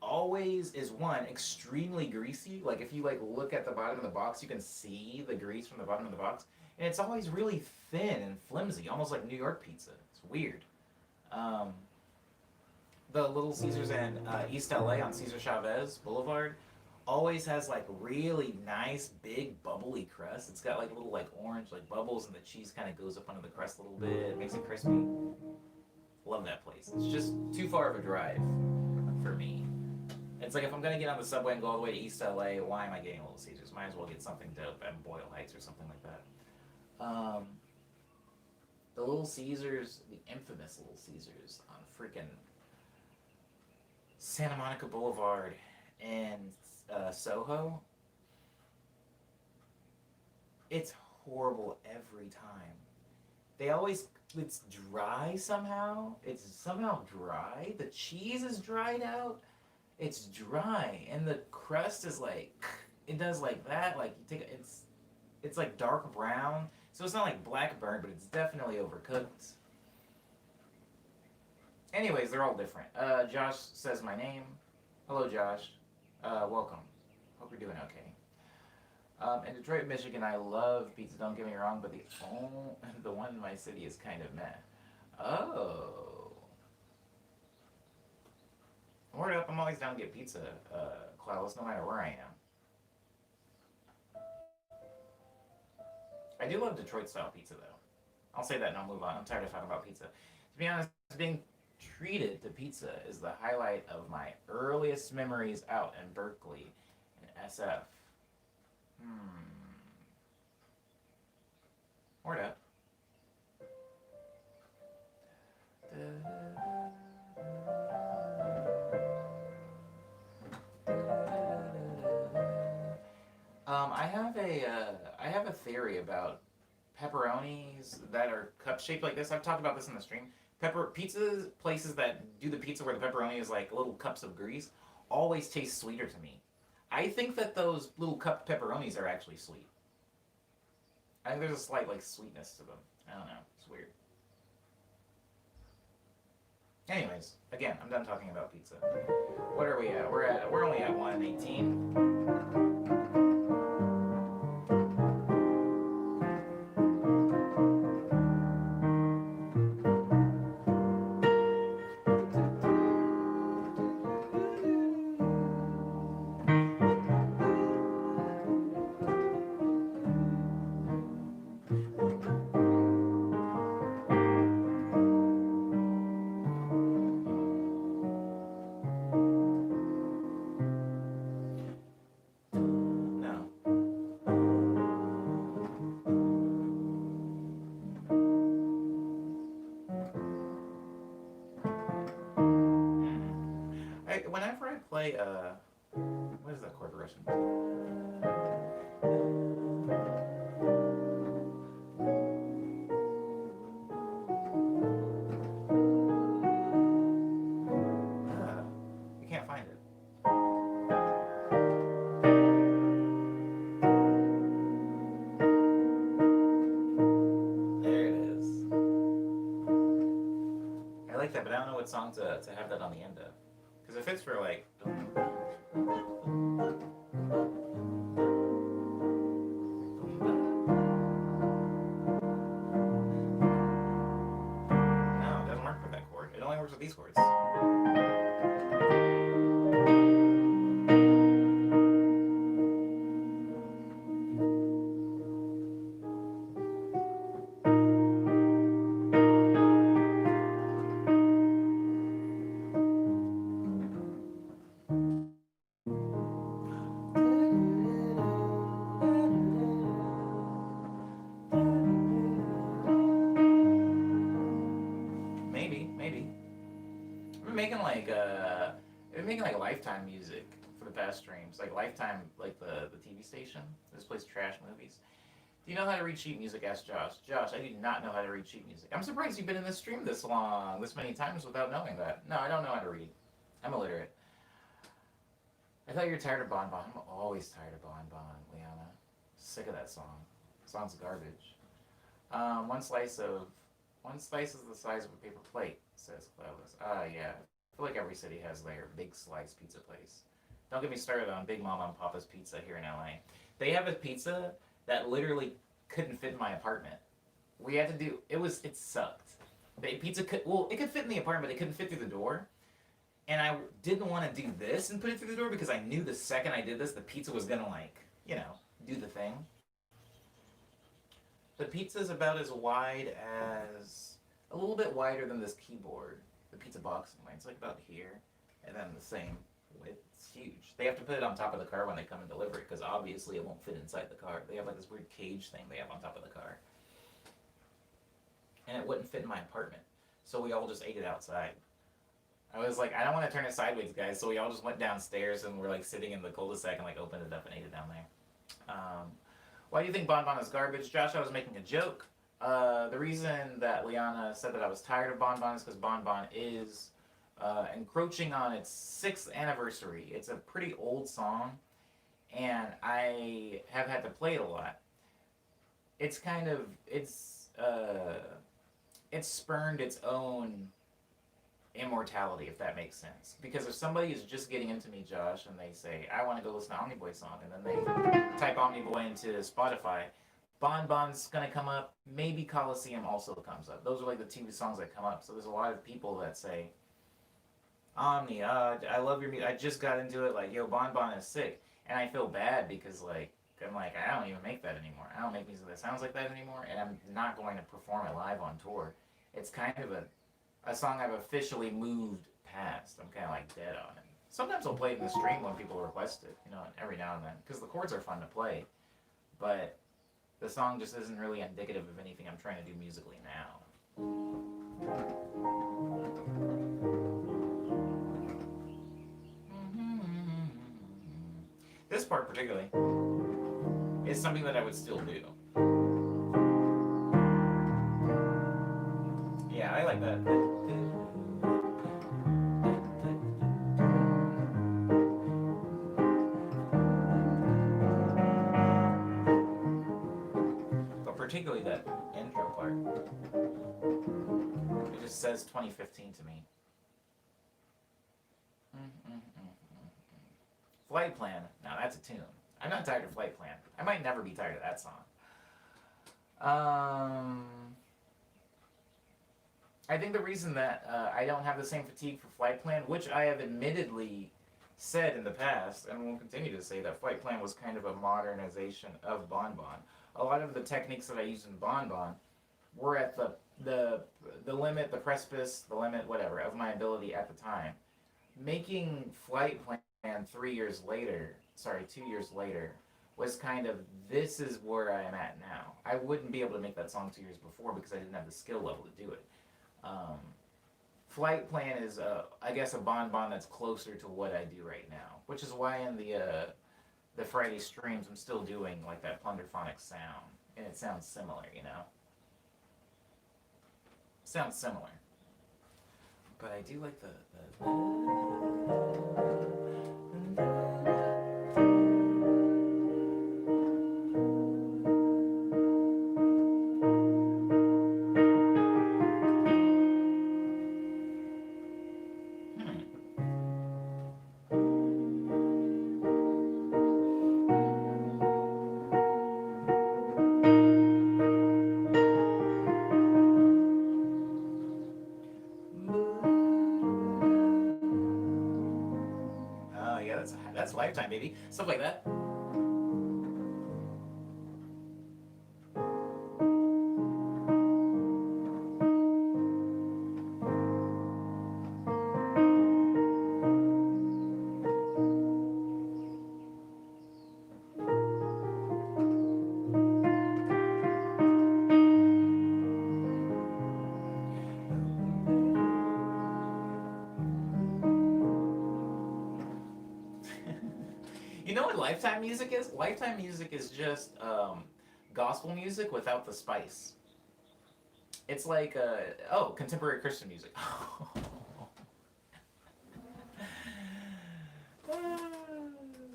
always is one extremely greasy. Like if you like look at the bottom of the box, you can see the grease from the bottom of the box, and it's always really thin and flimsy, almost like New York pizza. It's weird. Um, the Little Caesars in East LA on Cesar Chavez Boulevard always has like really nice big bubbly crust. It's got like little like orange like bubbles, and the cheese kind of goes up under the crust a little bit. It makes it crispy. Love that place. It's just too far of a drive for me. It's like if I'm gonna get on the subway and go all the way to East LA, why am I getting Little Caesars? Might as well get something dope at Boyle Heights or something like that. The Little Caesars, the infamous Little Caesars on freaking Santa Monica Boulevard in Soho. It's horrible every time. They always, it's dry somehow. It's somehow dry. The cheese is dried out. It's dry, and the crust is like, it does like that. Like you take it's like dark brown. So it's not like black burnt, but it's definitely overcooked. Anyways, they're all different. Josh says my name. Hello, Josh. Welcome. Hope you're doing okay. In Detroit, Michigan, I love pizza. Don't get me wrong, but the one in my city is kind of meh. Oh. Word up! I'm always down to get pizza, Cloudless, no matter where I am. I do love Detroit style pizza, though. I'll say that and I'll move on. I'm tired of talking about pizza. To be honest, being treated to pizza is the highlight of my earliest memories out in Berkeley, in SF. Word up. I have a theory about pepperonis that are cup shaped like this. I've talked about this in the stream. Pizza places that do the pizza where the pepperoni is like little cups of grease always taste sweeter to me. I think that those little cup pepperonis are actually sweet. I think there's a slight like sweetness to them. I don't know. It's weird. Anyways, again, I'm done talking about pizza. What are we at? We're only at 1:18. Whenever I play, what is that chord progression? You can't find it. There it is. I like that, but I don't know what song to have that on the end of. Because it fits for like. No, it doesn't work with that chord. It only works with these chords. Maybe. I'm making like They've been making like Lifetime music for the past streams. Like Lifetime, like the TV station. This plays trash movies. Do you know how to read sheet music? Asked Josh. Josh, I do not know how to read sheet music. I'm surprised you've been in this stream this long, this many times without knowing that. No, I don't know how to read. I'm illiterate. I thought you were tired of Bon Bon. I'm always tired of Bon Bon, Liana. Sick of that song. The song's garbage. One slice is the size of a paper plate, says Cloudless. Yeah. I feel like every city has their big slice pizza place. Don't get me started on Big Mama and Papa's Pizza here in LA. They have a pizza that literally couldn't fit in my apartment. We had to do it sucked. The pizza could it could fit in the apartment, but it couldn't fit through the door. And I didn't want to do this and put it through the door because I knew the second I did this, the pizza was gonna do the thing. The pizza is about as wide as a little bit wider than this keyboard. The pizza box, it's like about here, and then the same width. It's huge. They have to put it on top of the car when they come and deliver it because obviously it won't fit inside the car. They have like this weird cage thing they have on top of the car, and it wouldn't fit in my apartment. So we all just ate it outside. I was like, I don't want to turn it sideways, guys. So we all just went downstairs and we're like sitting in the cul-de-sac and like opened it up and ate it down there. Why do you think Bon Bon is garbage? Josh, I was making a joke. The reason that Liana said that I was tired of Bon Bon is because Bon Bon is encroaching on its 6th anniversary. It's a pretty old song, and I have had to play it a lot. It's kind of it's spurned its own immortality, if that makes sense. Because if somebody is just getting into me, Josh, and they say, I want to go listen to Omniboy song, and then they type Omniboy into Spotify, Bon Bon's gonna come up, maybe Coliseum also comes up. Those are like the two songs that come up. So there's a lot of people that say, Omni, I love your music, I just got into it, like, yo, Bon Bon is sick. And I feel bad because, like, I'm like, I don't even make that anymore. I don't make music that sounds like that anymore, and I'm not going to perform it live on tour. It's kind of a song I've officially moved past. I'm kind of like dead on it. Sometimes I'll play it in the stream when people request it, every now and then, because the chords are fun to play. But the song just isn't really indicative of anything I'm trying to do musically now. This part particularly is something that I would still do. Yeah, I like that. But particularly that intro part. It just says 2015 to me. Flight Plan. Now that's a tune. I'm not tired of Flight Plan. I might never be tired of that song. I think the reason that I don't have the same fatigue for Flight Plan, which I have admittedly said in the past, and will continue to say, that Flight Plan was kind of a modernization of Bon Bon. A lot of the techniques that I used in Bon Bon were at the limit, the precipice, the limit, whatever, of my ability at the time. Making Flight Plan 2 years later, was kind of, this is where I am at now. I wouldn't be able to make that song 2 years before because I didn't have the skill level to do it. Flight Plan is, I guess, a Bon Bon that's closer to what I do right now, which is why in the Friday streams I'm still doing like that plunderphonic sound, and it sounds similar, Sounds similar. But I do like the that's Lifetime, baby. Stuff like that. You know what Lifetime music is? Lifetime music is just gospel music without the spice. It's like contemporary Christian music.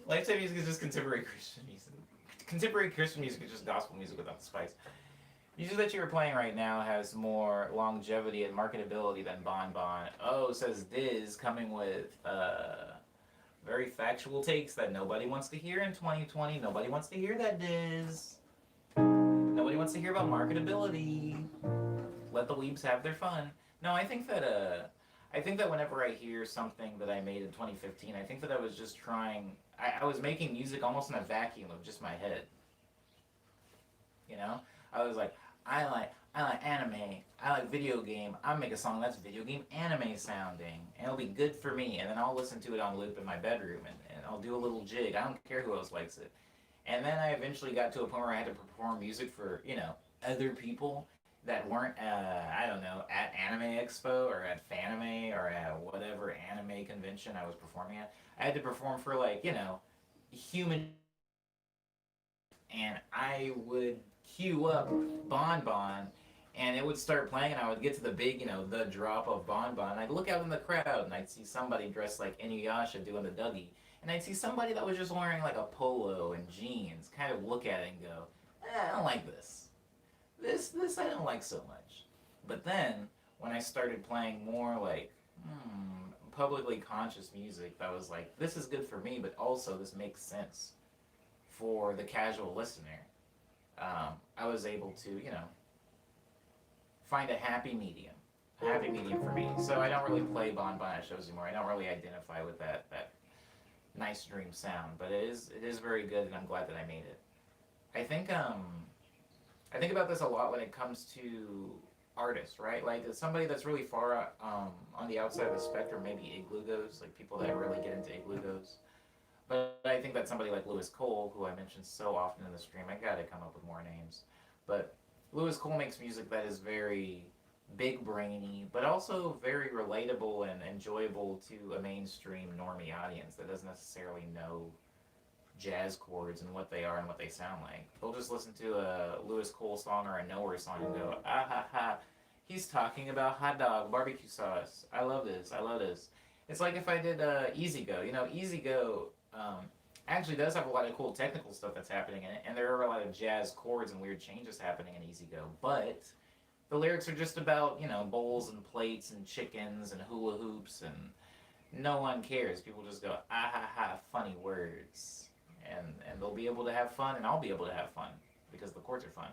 Lifetime music is just contemporary Christian music. Contemporary Christian music is just gospel music without the spice. Music that you are playing right now has more longevity and marketability than Bon Bon. Oh, says Diz, coming with very factual takes that nobody wants to hear in 2020. Nobody wants to hear that, Diz. Nobody wants to hear about marketability. Let the weebs have their fun. No, I think that whenever I hear something that I made in 2015, I think that I was just trying. I was making music almost in a vacuum of just my head. You know, I was like, I like anime. I like video game. I'll make a song that's video game anime sounding, and it'll be good for me. And then I'll listen to it on loop in my bedroom, and I'll do a little jig. I don't care who else likes it. And then I eventually got to a point where I had to perform music for other people that weren't I don't know, at Anime Expo or at Fanime or at whatever anime convention I was performing at. I had to perform for human, and I would queue up Bon Bon, and it would start playing, and I would get to the big, the drop of Bon Bon, and I'd look out in the crowd, and I'd see somebody dressed like Inuyasha doing the Dougie, and I'd see somebody that was just wearing like a polo and jeans, kind of look at it and go, I don't like this. This I don't like so much. But then, when I started playing more like, publicly conscious music that was like, this is good for me, but also this makes sense for the casual listener, I was able to, find a happy medium. A happy medium for me. So I don't really play Bon Bon at shows anymore. I don't really identify with that nice dream sound, but it is very good, and I'm glad that I made it. I think about this a lot when it comes to artists, right? Like somebody that's really far on the outside of the spectrum, maybe Igloo goes, like people that really get into Igloo goes. But I think that somebody like Lewis Cole, who I mentioned so often in the stream, I gotta come up with more names. But Lewis Cole makes music that is very big brainy, but also very relatable and enjoyable to a mainstream normie audience that doesn't necessarily know jazz chords and what they are and what they sound like. They'll just listen to a Lewis Cole song or a Nowhere song and go, ah ha ha, he's talking about hot dog barbecue sauce. I love this. I love this. It's like if I did Easy Go. Easy Go actually does have a lot of cool technical stuff that's happening in it, and there are a lot of jazz chords and weird changes happening in Easy Go. But the lyrics are just about bowls and plates and chickens and hula hoops, and no one cares. People just go, ah ha ha, funny words. And they'll be able to have fun, and I'll be able to have fun because the chords are fun.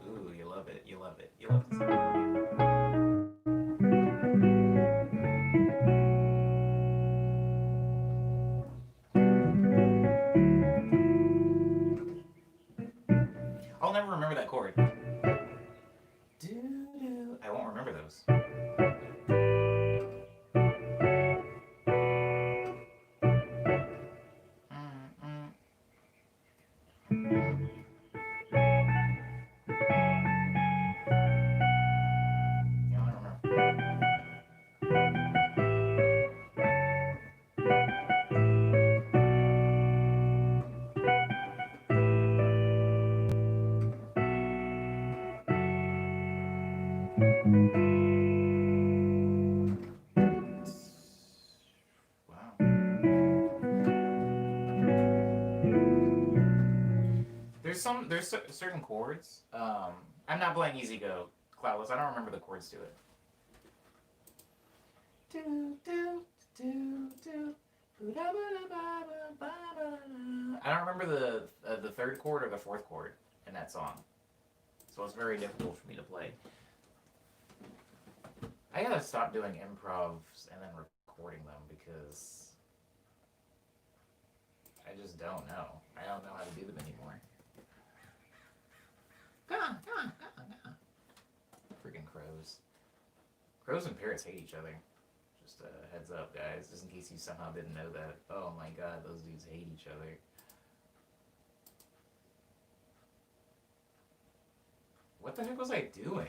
Ooh, you love it. You love it. You love this. I'll never remember that chord. Doo-doo. I won't remember those. Yeah, I don't remember. Wow. There's certain chords. I'm not playing Easy Go, Cloudless. I don't remember the chords to it. Do, do, do, do. I don't remember the third chord or the fourth chord in that song, so it's very difficult for me to play. I gotta stop doing improvs and then recording them because I just don't know. I don't know how to do them anymore. Come on, come on, come on, come on. Freaking crows. Crows and parrots hate each other. Just a heads up, guys, just in case you somehow didn't know that. Oh my god, those dudes hate each other. What the heck was I doing?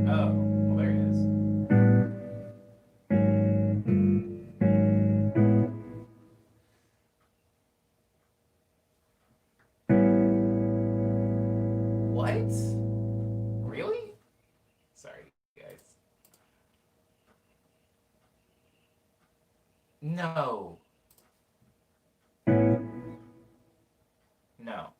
Oh, well, there it is. What? Really? Sorry, guys. No. No.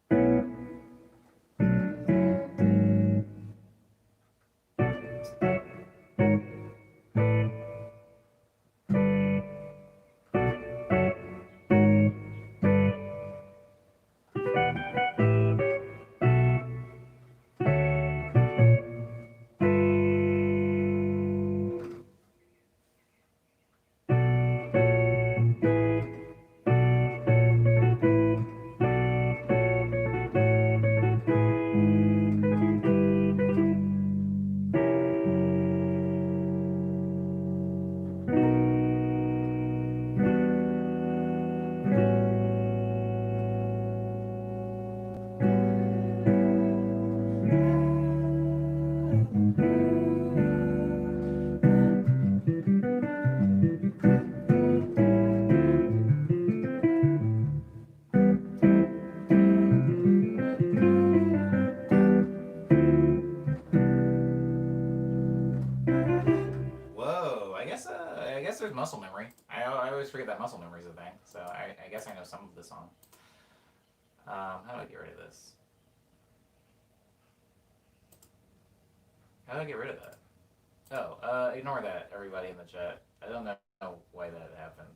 Whoa, I guess there's muscle memory. I always forget that muscle memory is a thing. So I guess I know some of the song. How do I get rid of this? How do I get rid of that? Oh, ignore that, everybody in the chat. I don't know why that happened.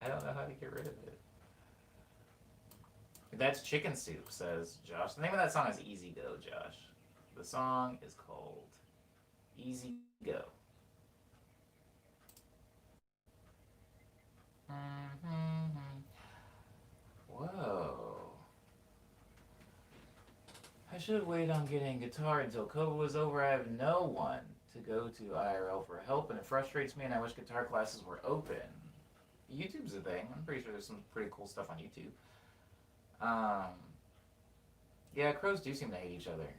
I don't know how to get rid of it. That's chicken soup, says Josh. The name of that song is Easy Go, Josh. The song is called Easy Go. Whoa. I should wait on getting guitar until COVID was over. I have no one to go to IRL for help, and it frustrates me, and I wish guitar classes were open. YouTube's a thing. I'm pretty sure there's some pretty cool stuff on YouTube. Yeah, crows do seem to hate each other.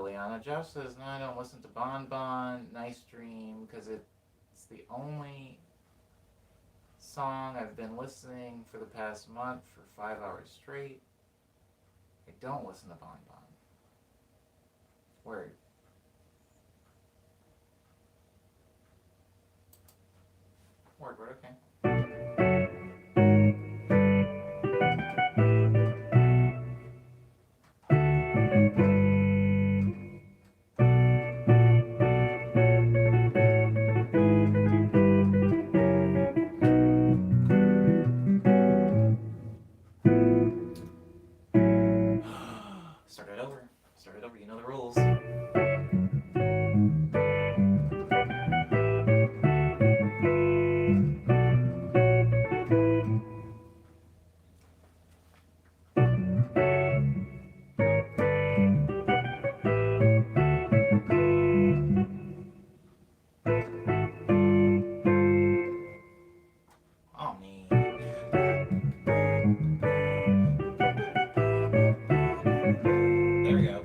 Liana Josh says, no, I don't listen to Bon Bon. Nice stream, because it's the only song I've been listening for the past month for 5 hours straight. I don't listen to Bon Bon. Word. Word, okay. Start it over. Start it over. You know the rules. Oh, me. There we go.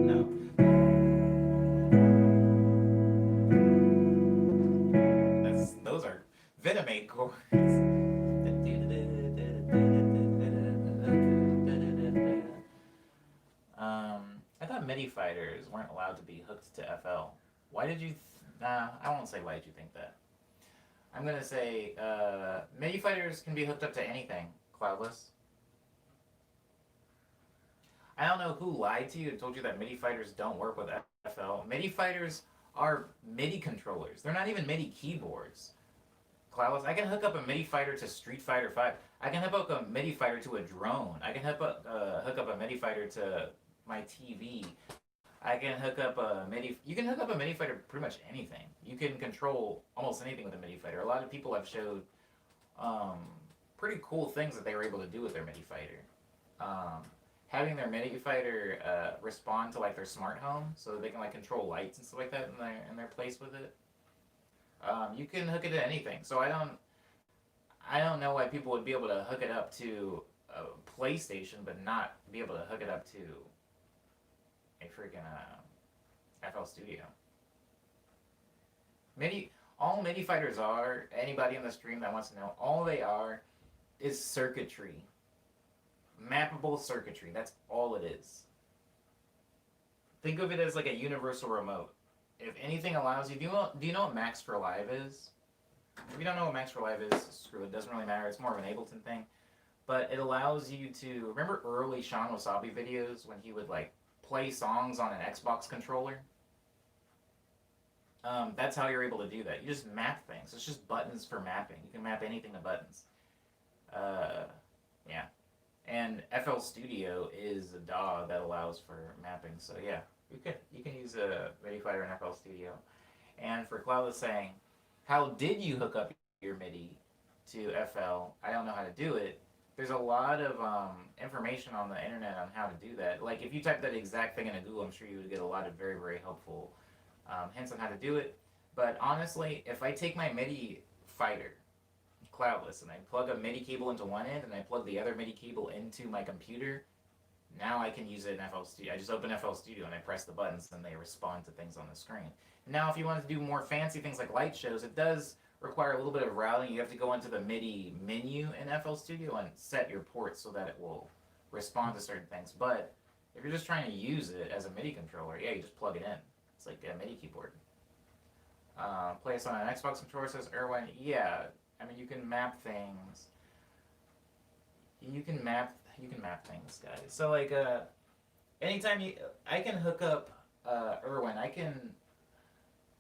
No. Those are Venomate chords. I thought MIDI fighters weren't allowed to be hooked to FL. Why did you? Nah, I won't say why did you think that. I'm gonna say MIDI fighters can be hooked up to anything. Cloudless. I don't know who lied to you and told you that MIDI fighters don't work with FL. MIDI fighters are MIDI controllers. They're not even MIDI keyboards. Cloudless, I can hook up a MIDI fighter to Street Fighter 5. I can hook up a MIDI fighter to a drone. I can hook up a MIDI fighter to my TV. I can hook up a MIDI. You can hook up a MIDI fighter to pretty much anything. You can control almost anything with a MIDI fighter. A lot of people have showed um, pretty cool things that they were able to do with their MIDI fighter. Um, Having their MIDI fighter respond to like their smart home, so that they can like control lights and stuff like that in their place with it. You can hook it to anything. So I don't know why people would be able to hook it up to a PlayStation, but not be able to hook it up to a freaking FL Studio. All MIDI fighters are, anybody in the stream that wants to know, all they are is circuitry. Mappable circuitry. That's all it is. Think of it as like a universal remote. If anything allows you, do you know what Max for Live is? If you don't know what Max for Live is, screw it. It doesn't really matter. It's more of an Ableton thing. But it allows you to, remember early Sean Wasabi videos when he would like play songs on an Xbox controller? That's how you're able to do that. You just map things. It's just buttons for mapping. You can map anything to buttons. Yeah. And FL Studio is a DAW that allows for mapping. So yeah, you can use a MIDI fighter in FL Studio. And for Cloudless saying, how did you hook up your MIDI to FL? I don't know how to do it. There's a lot of information on the internet on how to do that. Like if you type that exact thing into Google, I'm sure you would get a lot of very, very helpful hints on how to do it. But honestly, if I take my MIDI fighter, Cloudless, and I plug a MIDI cable into one end and I plug the other MIDI cable into my computer, now I can use it in FL Studio. I just open FL Studio and I press the buttons and they respond to things on the screen. Now if you want to do more fancy things like light shows, it does require a little bit of routing. You have to go into the MIDI menu in FL Studio and set your ports so that it will respond to certain things. But if you're just trying to use it as a MIDI controller, yeah, you just plug it in. It's like a MIDI keyboard. Play us on an Xbox controller, says Erwin. Yeah, I mean, you can map things. You can map things, guys. So like, anytime I can hook up, Erwin.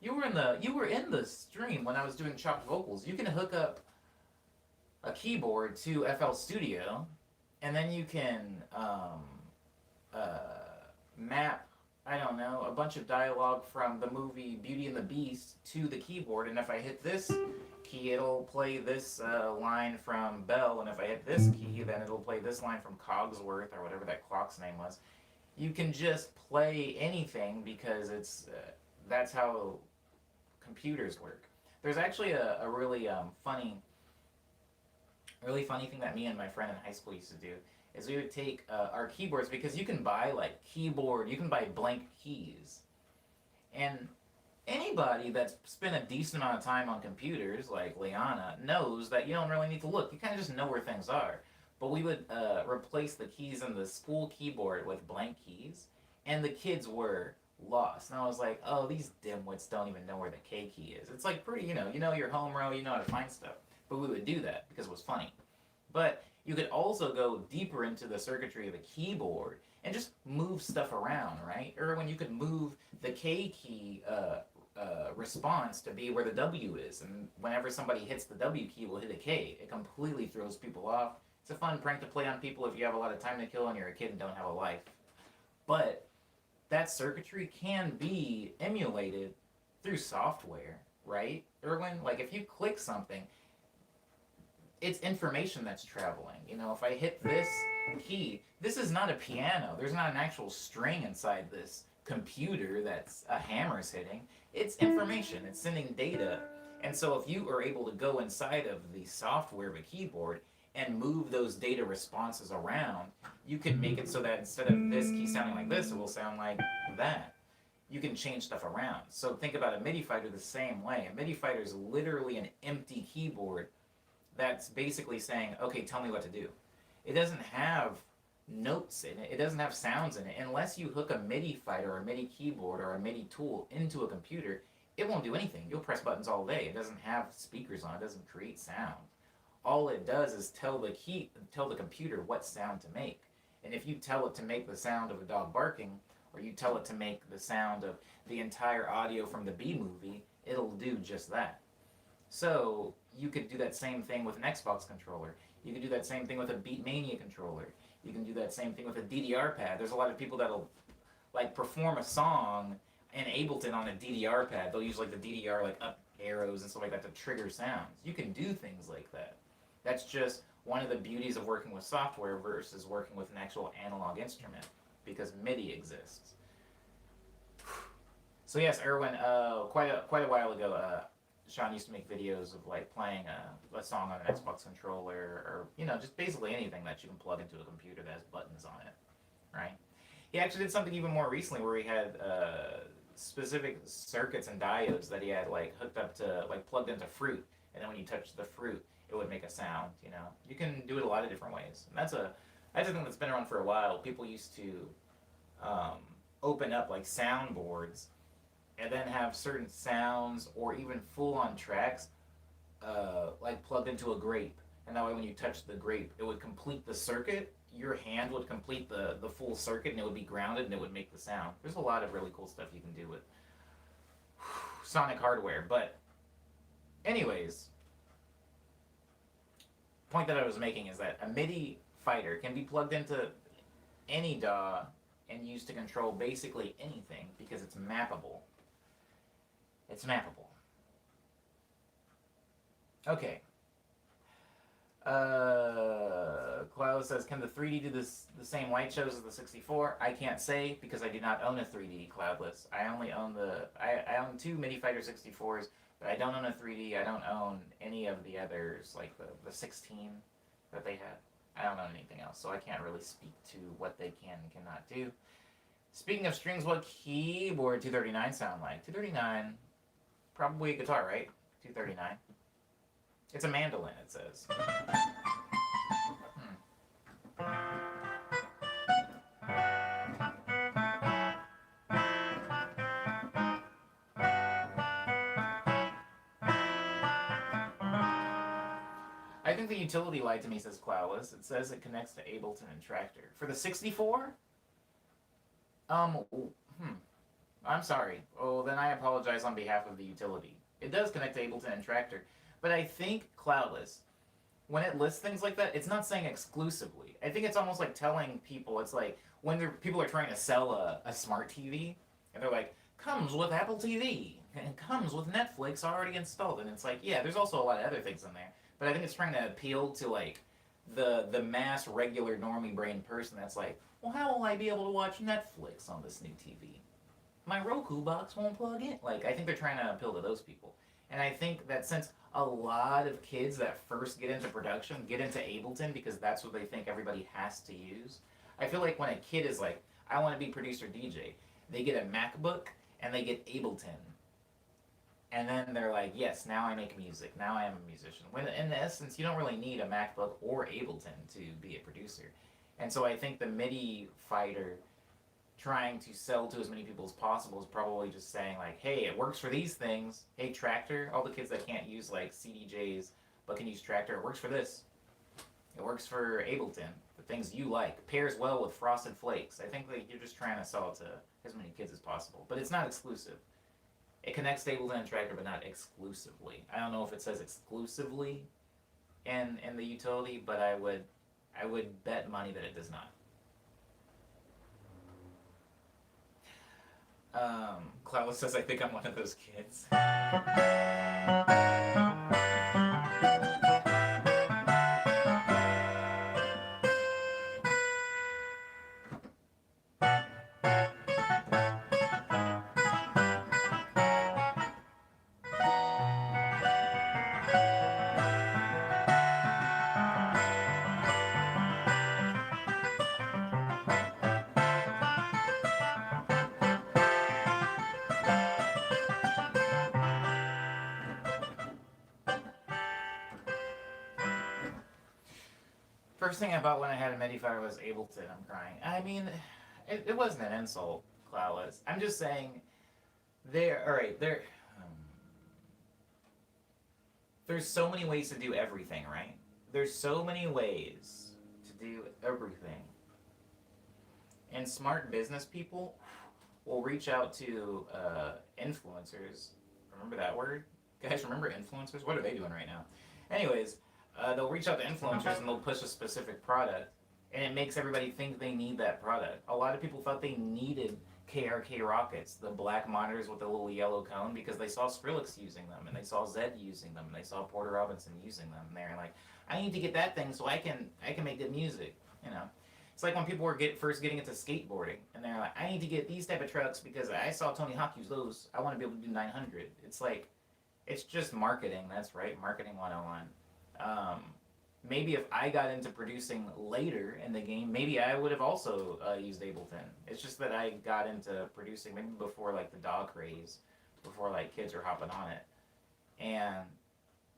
You were in the stream when I was doing chopped vocals. You can hook up a keyboard to FL Studio, and then you can map, I don't know, a bunch of dialogue from the movie Beauty and the Beast to the keyboard. And if I hit this key, it'll play this line from Belle, and if I hit this key, then it'll play this line from Cogsworth, or whatever that clock's name was. You can just play anything because that's how computers work. There's actually a really funny thing that me and my friend in high school used to do is we would take our keyboards, because you can buy you can buy blank keys, and anybody that's spent a decent amount of time on computers, like Liana, knows that you don't really need to look. You kind of just know where things are. But we would replace the keys in the school keyboard with blank keys, and the kids were lost. And I was like, oh, these dimwits don't even know where the K key is. It's like pretty, you know your home row, you know how to find stuff. But we would do that because it was funny. But you could also go deeper into the circuitry of the keyboard and just move stuff around, right? Or when you could move the K key response to be where the W is, and whenever somebody hits the W key, will hit a K. It completely throws people off. It's a fun prank to play on people if you have a lot of time to kill and you're a kid and don't have a life. But that circuitry can be emulated through software, right, Erwin? Like if you click something, it's information that's traveling. If I hit this key, this is not a piano. There's not an actual string inside this computer that's a hammer's hitting. It's information. It's sending data. And so if you are able to go inside of the software of a keyboard and move those data responses around, you can make it so that instead of this key sounding like this, it will sound like that. You can change stuff around. So think about a MIDI fighter the same way. A MIDI fighter is literally an empty keyboard that's basically saying, okay, tell me what to do. It doesn't have notes in it. It doesn't have sounds in it. Unless you hook a MIDI fighter or a MIDI keyboard or a MIDI tool into a computer, it won't do anything. You'll press buttons all day. It doesn't have speakers on it. It doesn't create sound. All it does is tell the computer what sound to make. And if you tell it to make the sound of a dog barking, or you tell it to make the sound of the entire audio from the B movie, it'll do just that. So you could do that same thing with an Xbox controller. You could do that same thing with a Beatmania controller. You can do that same thing with a DDR pad. There's a lot of people that'll like perform a song in Ableton on a DDR pad. They'll use like the DDR like up arrows and stuff like that to trigger sounds. You can do things like that. That's just one of the beauties of working with software versus working with an actual analog instrument, because MIDI exists. So yes, Erwin, quite a while ago, Sean used to make videos of like playing a song on an Xbox controller, or just basically anything that you can plug into a computer that has buttons on it, right? He actually did something even more recently where he had specific circuits and diodes that he had like hooked up to like plugged into fruit, and then when you touch the fruit, it would make a sound. You can do it a lot of different ways, and that's a thing that's been around for a while. People used to um, open up like soundboards and then have certain sounds or even full on tracks like plugged into a grape. And that way, when you touch the grape, it would complete the circuit. Your hand would complete the full circuit, and it would be grounded, and it would make the sound. There's a lot of really cool stuff you can do with sonic hardware. But, anyways, point that I was making is that a MIDI fighter can be plugged into any DAW and used to control basically anything because it's mappable. It's mappable. Okay. Cloud says, can the 3D do the same light shows as the 64? I can't say because I do not own a 3D Cloudless. I only own I own two MIDI Fighter 64s, but I don't own a 3D. I don't own any of the others, like the 16 that they had. I don't own anything else, so I can't really speak to what they can and cannot do. Speaking of strings, what keyboard 239 sound like? 239, probably a guitar, right? 239. It's a mandolin, it says. I think the utility lied to me, says Cloudless. It says it connects to Ableton and Tractor. For the 64? I'm sorry. Oh, then I apologize on behalf of the utility. It does connect to Ableton and Tractor. But I think Cloudless, when it lists things like that, it's not saying exclusively. I think it's almost like telling people, it's like when people are trying to sell a smart TV, and they're like, comes with Apple TV, and comes with Netflix already installed. And it's like, yeah, there's also a lot of other things in there. But I think it's trying to appeal to like the mass regular normie brain person that's like, well, how will I be able to watch Netflix on this new TV? My Roku box won't plug in. Like, I think they're trying to appeal to those people. And I think that since a lot of kids that first get into production get into Ableton because that's what they think everybody has to use, I feel like when a kid is like, I want to be producer DJ, they get a MacBook and they get Ableton. And then they're like, yes, now I make music. Now I am a musician. When in essence, you don't really need a MacBook or Ableton to be a producer. And so I think the MIDI fighter trying to sell to as many people as possible is probably just saying like, hey, it works for these things. Hey, Tractor, all the kids that can't use like CDJs but can use Tractor, it works for this. It works for Ableton, the things you like. Pairs well with Frosted Flakes. I think that you're just trying to sell it to as many kids as possible. But it's not exclusive. It connects to Ableton and Tractor, but not exclusively. I don't know if it says exclusively in the utility, but I would bet money that it does not. Cloudless says, I think I'm one of those kids. First thing I bought when I had a MIDI fighter was Ableton. I'm crying. I mean, it wasn't an insult, Cloudless. I'm just saying, there's so many ways to do everything, right? There's so many ways to do everything. And smart business people will reach out to influencers. Remember that word? Guys, remember influencers? What are they doing right now? Anyways, they'll reach out to influencers and they'll push a specific product, and it makes everybody think they need that product. A lot of people thought they needed KRK rockets, the black monitors with the little yellow cone, because they saw Skrillex using them, and they saw Zed using them, and they saw Porter Robinson using them, and they're like, I need to get that thing so I can make good music, you know. It's like when people were first getting into skateboarding, and they're like, I need to get these type of trucks because I saw Tony Hawk use those. I want to be able to do 900. It's like, it's just marketing. That's right, marketing 101. Maybe if I got into producing later in the game, maybe I would have also used Ableton. It's just that I got into producing maybe before like the dog craze, before like kids are hopping on it. And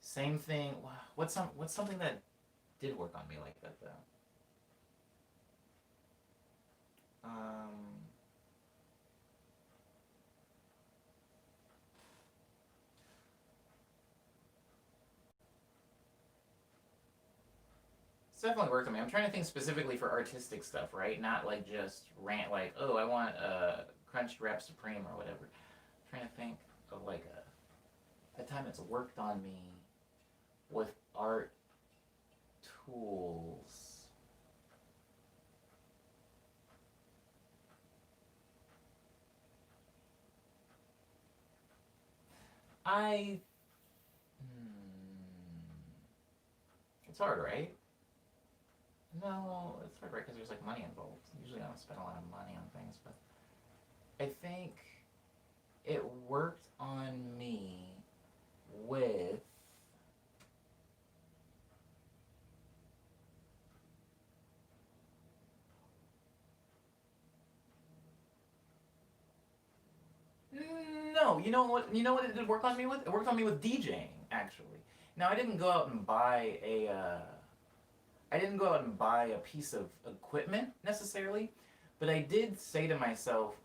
same thing. What's something that did work on me like that though? Um, it's definitely worked on me. I'm trying to think specifically for artistic stuff, right? Not like just rant like, oh, I want Crunched Rap Supreme or whatever. I'm trying to think of like a time it's worked on me with art tools. I it's hard, right? No, it's hard, right? Because there's like money involved. Usually, I don't spend a lot of money on things, but I think it worked on me with no. You know what it did work on me with? It worked on me with DJing actually. Now I didn't go out and buy a piece of equipment necessarily, but I did say to myself,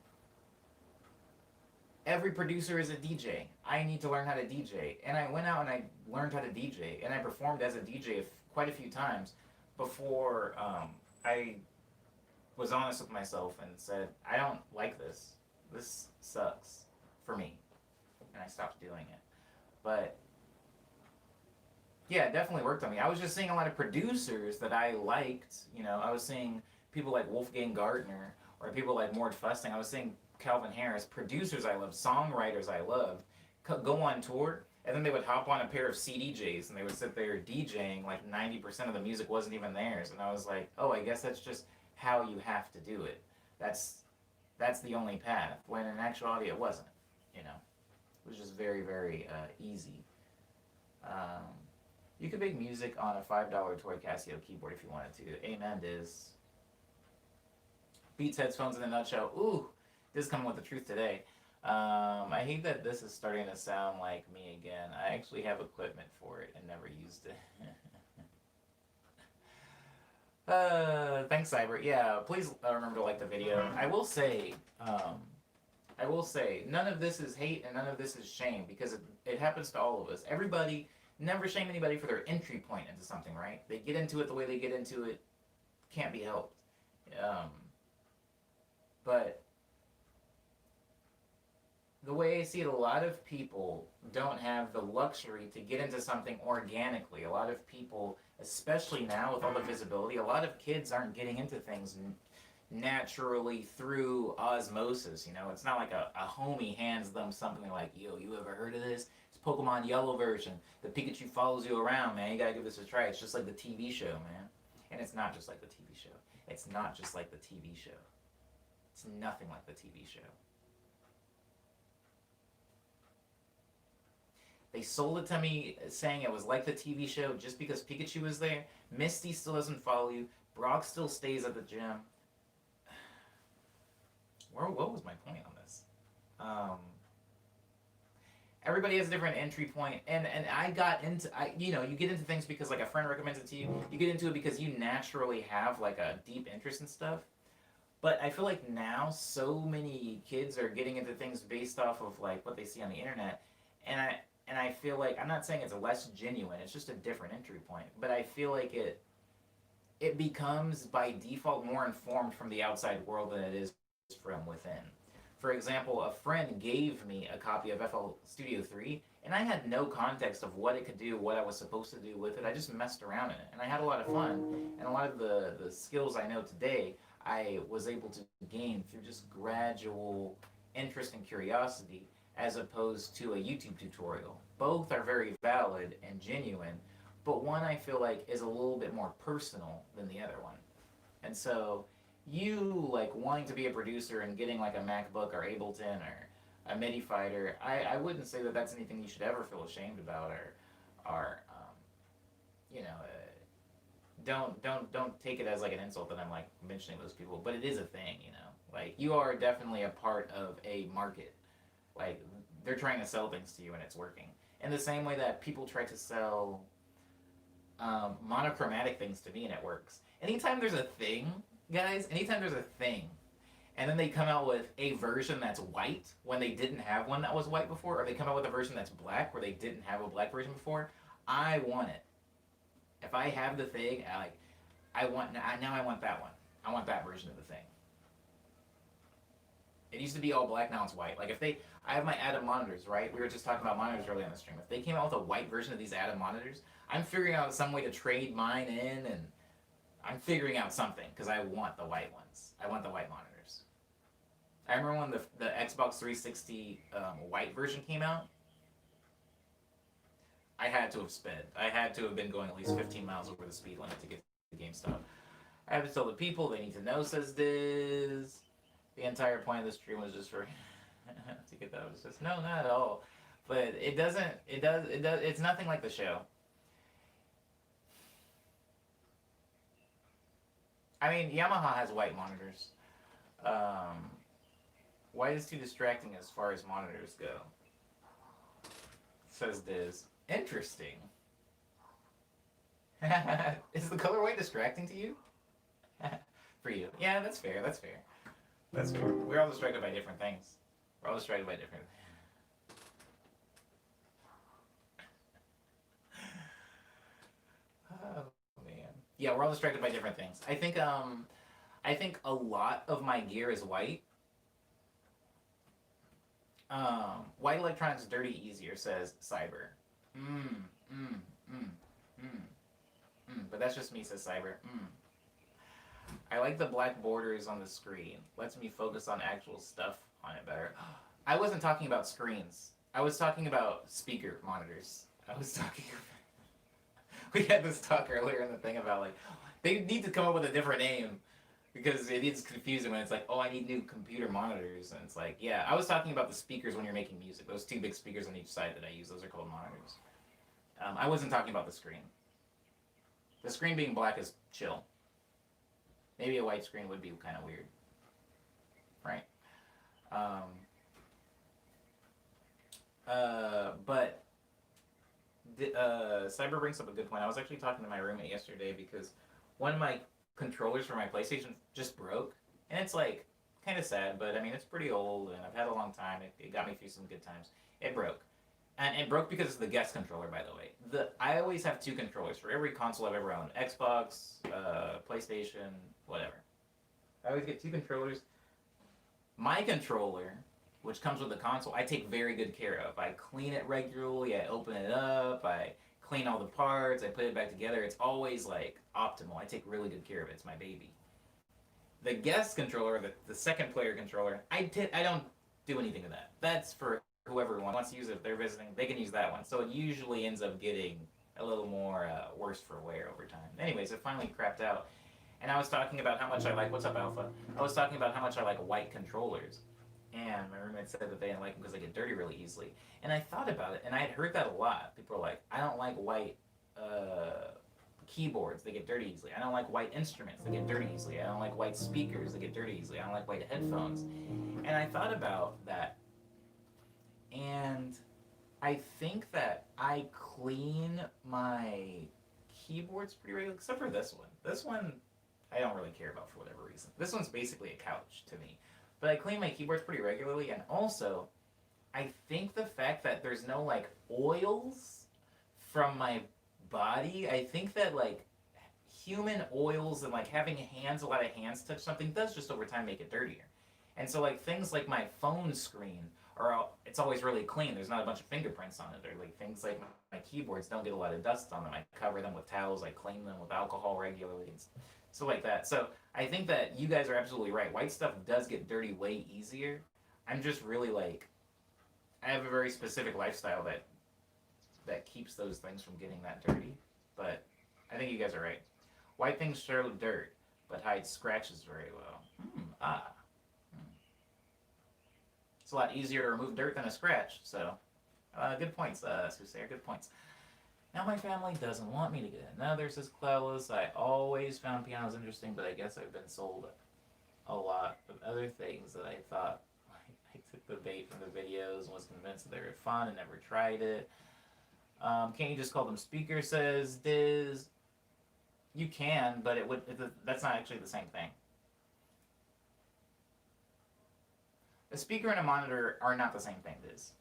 every producer is a DJ. I need to learn how to DJ. And I went out and I learned how to DJ. And I performed as a DJ quite a few times before I was honest with myself and said, I don't like this. This sucks for me. And I stopped doing it. But yeah, it definitely worked on me. I was just seeing a lot of producers that I liked. You know, I was seeing people like Wolfgang Gardner or people like Mort Fusting. I was seeing Calvin Harris, producers I loved, songwriters I loved, go on tour, and then they would hop on a pair of CDJs and they would sit there DJing like 90% of the music wasn't even theirs. And I was like, oh, I guess that's just how you have to do it. That's the only path. When in actuality it wasn't. You know, it was just very, very easy. Um, you could make music on a $5 toy Casio keyboard if you wanted to. Amen is Beats headphones in a nutshell. Ooh, this is coming with the truth today. I hate that this is starting to sound like me again. I actually have equipment for it and never used it. Thanks, Cyber. Yeah, please remember to like the video. I will say, none of this is hate and none of this is shame because it happens to all of us. Everybody, never shame anybody for their entry point into something, right? They get into it the way they get into it, can't be helped. But the way I see it, a lot of people don't have the luxury to get into something organically. A lot of people, especially now with all the visibility, a lot of kids aren't getting into things naturally through osmosis. You know, it's not like a homie hands them something like, yo, you ever heard of this? It's Pokemon Yellow version. The Pikachu follows you around, man. You gotta give this a try. It's just like the TV show, man. And it's not just like the TV show. It's not just like the TV show. It's nothing like the TV show. They sold it to me saying it was like the TV show just because Pikachu was there. Misty still doesn't follow you. Brock still stays at the gym. What was my point on this? Everybody has a different entry point, and I got into you get into things because like a friend recommends it to you. You get into it because you naturally have like a deep interest in stuff. But I feel like now so many kids are getting into things based off of like what they see on the internet, and I feel like I'm not saying it's less genuine. It's just a different entry point. But I feel like it becomes by default more informed from the outside world than it is from within. For example, a friend gave me a copy of FL Studio 3, and I had no context of what it could do, what I was supposed to do with it. I just messed around in it, and I had a lot of fun. And a lot of the skills I know today, I was able to gain through just gradual interest and curiosity, as opposed to a YouTube tutorial. Both are very valid and genuine, but one I feel like is a little bit more personal than the other one. And so you like wanting to be a producer and getting like a MacBook or Ableton or a MIDI fighter, I wouldn't say that that's anything you should ever feel ashamed about or you know, don't take it as like an insult that I'm like mentioning those people, but it is a thing, you know. Like you are definitely a part of a market. Like they're trying to sell things to you and it's working. In the same way that people try to sell monochromatic things to me and it works. Anytime there's a thing, guys, anytime there's a thing, and then they come out with a version that's white when they didn't have one that was white before, or they come out with a version that's black where they didn't have a black version before, I want it. If I have the thing, I want now I want that one. I want that version of the thing. It used to be all black, now it's white. Like if they, I have my Atom monitors, right? We were just talking about monitors earlier on the stream. If they came out with a white version of these Atom monitors, I'm figuring out some way to trade mine in, and I'm figuring out something because I want the white ones. I want the white monitors. I remember when the Xbox 360 white version came out. I had to have sped. I had to have been going at least 15 miles over the speed limit to get to GameStop. I have to tell the people they need to know, says Diz. The entire point of the stream was just for to get that. It was just no, not at all. But it doesn't. It does. It does. It's nothing like the show. I mean, Yamaha has white monitors. White is too distracting as far as monitors go, says Diz. Interesting. Is the color white distracting to you? For you? Yeah, that's fair. That's fair. That's fair. We're all distracted by different things. We're all distracted by different. Oh man. Yeah, we're all distracted by different things. I think a lot of my gear is white. White electronics dirty easier, says Cyber. Mm, mm, mm, mm, but that's just me, says Cyber. I like the black borders on the screen. Lets me focus on actual stuff on it better. I wasn't talking about screens. I was talking about speaker monitors. I was talking we had this talk earlier in the thing about like they need to come up with a different name because it is confusing when it's like, oh, I need new computer monitors, and it's like, yeah, I was talking about the speakers when you're making music. Those two big speakers on each side that I use, those are called monitors. I wasn't talking about the screen. The screen being black is chill. Maybe a white screen would be kind of weird, right? But Cyber brings up a good point. I was actually talking to my roommate yesterday because one of my controllers for my PlayStation just broke, and it's like kind of sad, but I mean it's pretty old, and I've had a long time. It got me through some good times. It broke, and it broke because it's the guest controller, by the way. I always have two controllers for every console I've ever owned: Xbox, PlayStation, whatever. I always get two controllers. My controller, which comes with the console, I take very good care of. I clean it regularly, I open it up, I clean all the parts, I put it back together. It's always like optimal. I take really good care of it. It's my baby. The guest controller, the second player controller, I don't do anything to that. That's for whoever wants to use it. If they're visiting, they can use that one. So it usually ends up getting a little more worse for wear over time. Anyways, it finally crapped out. And I was talking about how much I like, what's up, Alpha? I was talking about how much I like white controllers. And my roommate said that they didn't like them because they get dirty really easily. And I thought about it, and I had heard that a lot. People are like, I don't like white keyboards, they get dirty easily. I don't like white instruments, they get dirty easily. I don't like white speakers, they get dirty easily. I don't like white headphones. And I thought about that, and I think that I clean my keyboards pretty regularly, except for this one. This one, I don't really care about for whatever reason. This one's basically a couch to me. But I clean my keyboards pretty regularly, and also, I think the fact that there's no, like, oils from my body, I think that, like, human oils and like having hands, a lot of hands touch something does just over time make it dirtier. And so like things like my phone screen are it's always really clean. There's not a bunch of fingerprints on it. Or like things like my keyboards don't get a lot of dust on them. I cover them with towels. I clean them with alcohol regularly. And so like that. So I think that you guys are absolutely right. White stuff does get dirty way easier. I'm just really like I have a very specific lifestyle that keeps those things from getting that dirty. But I think you guys are right. White things show dirt, but hide scratches very well. It's a lot easier to remove dirt than a scratch. So, good points, Soothsayer. Good points. Now my family doesn't want me to get another, says Cloudless. I always found pianos interesting, but I guess I've been sold a lot of other things that I thought I took the bait from the videos and was convinced that they were fun and never tried it. Can't you just call them speakers, says Diz. You can, but that's not actually the same thing. A speaker and a monitor are not the same thing, Diz.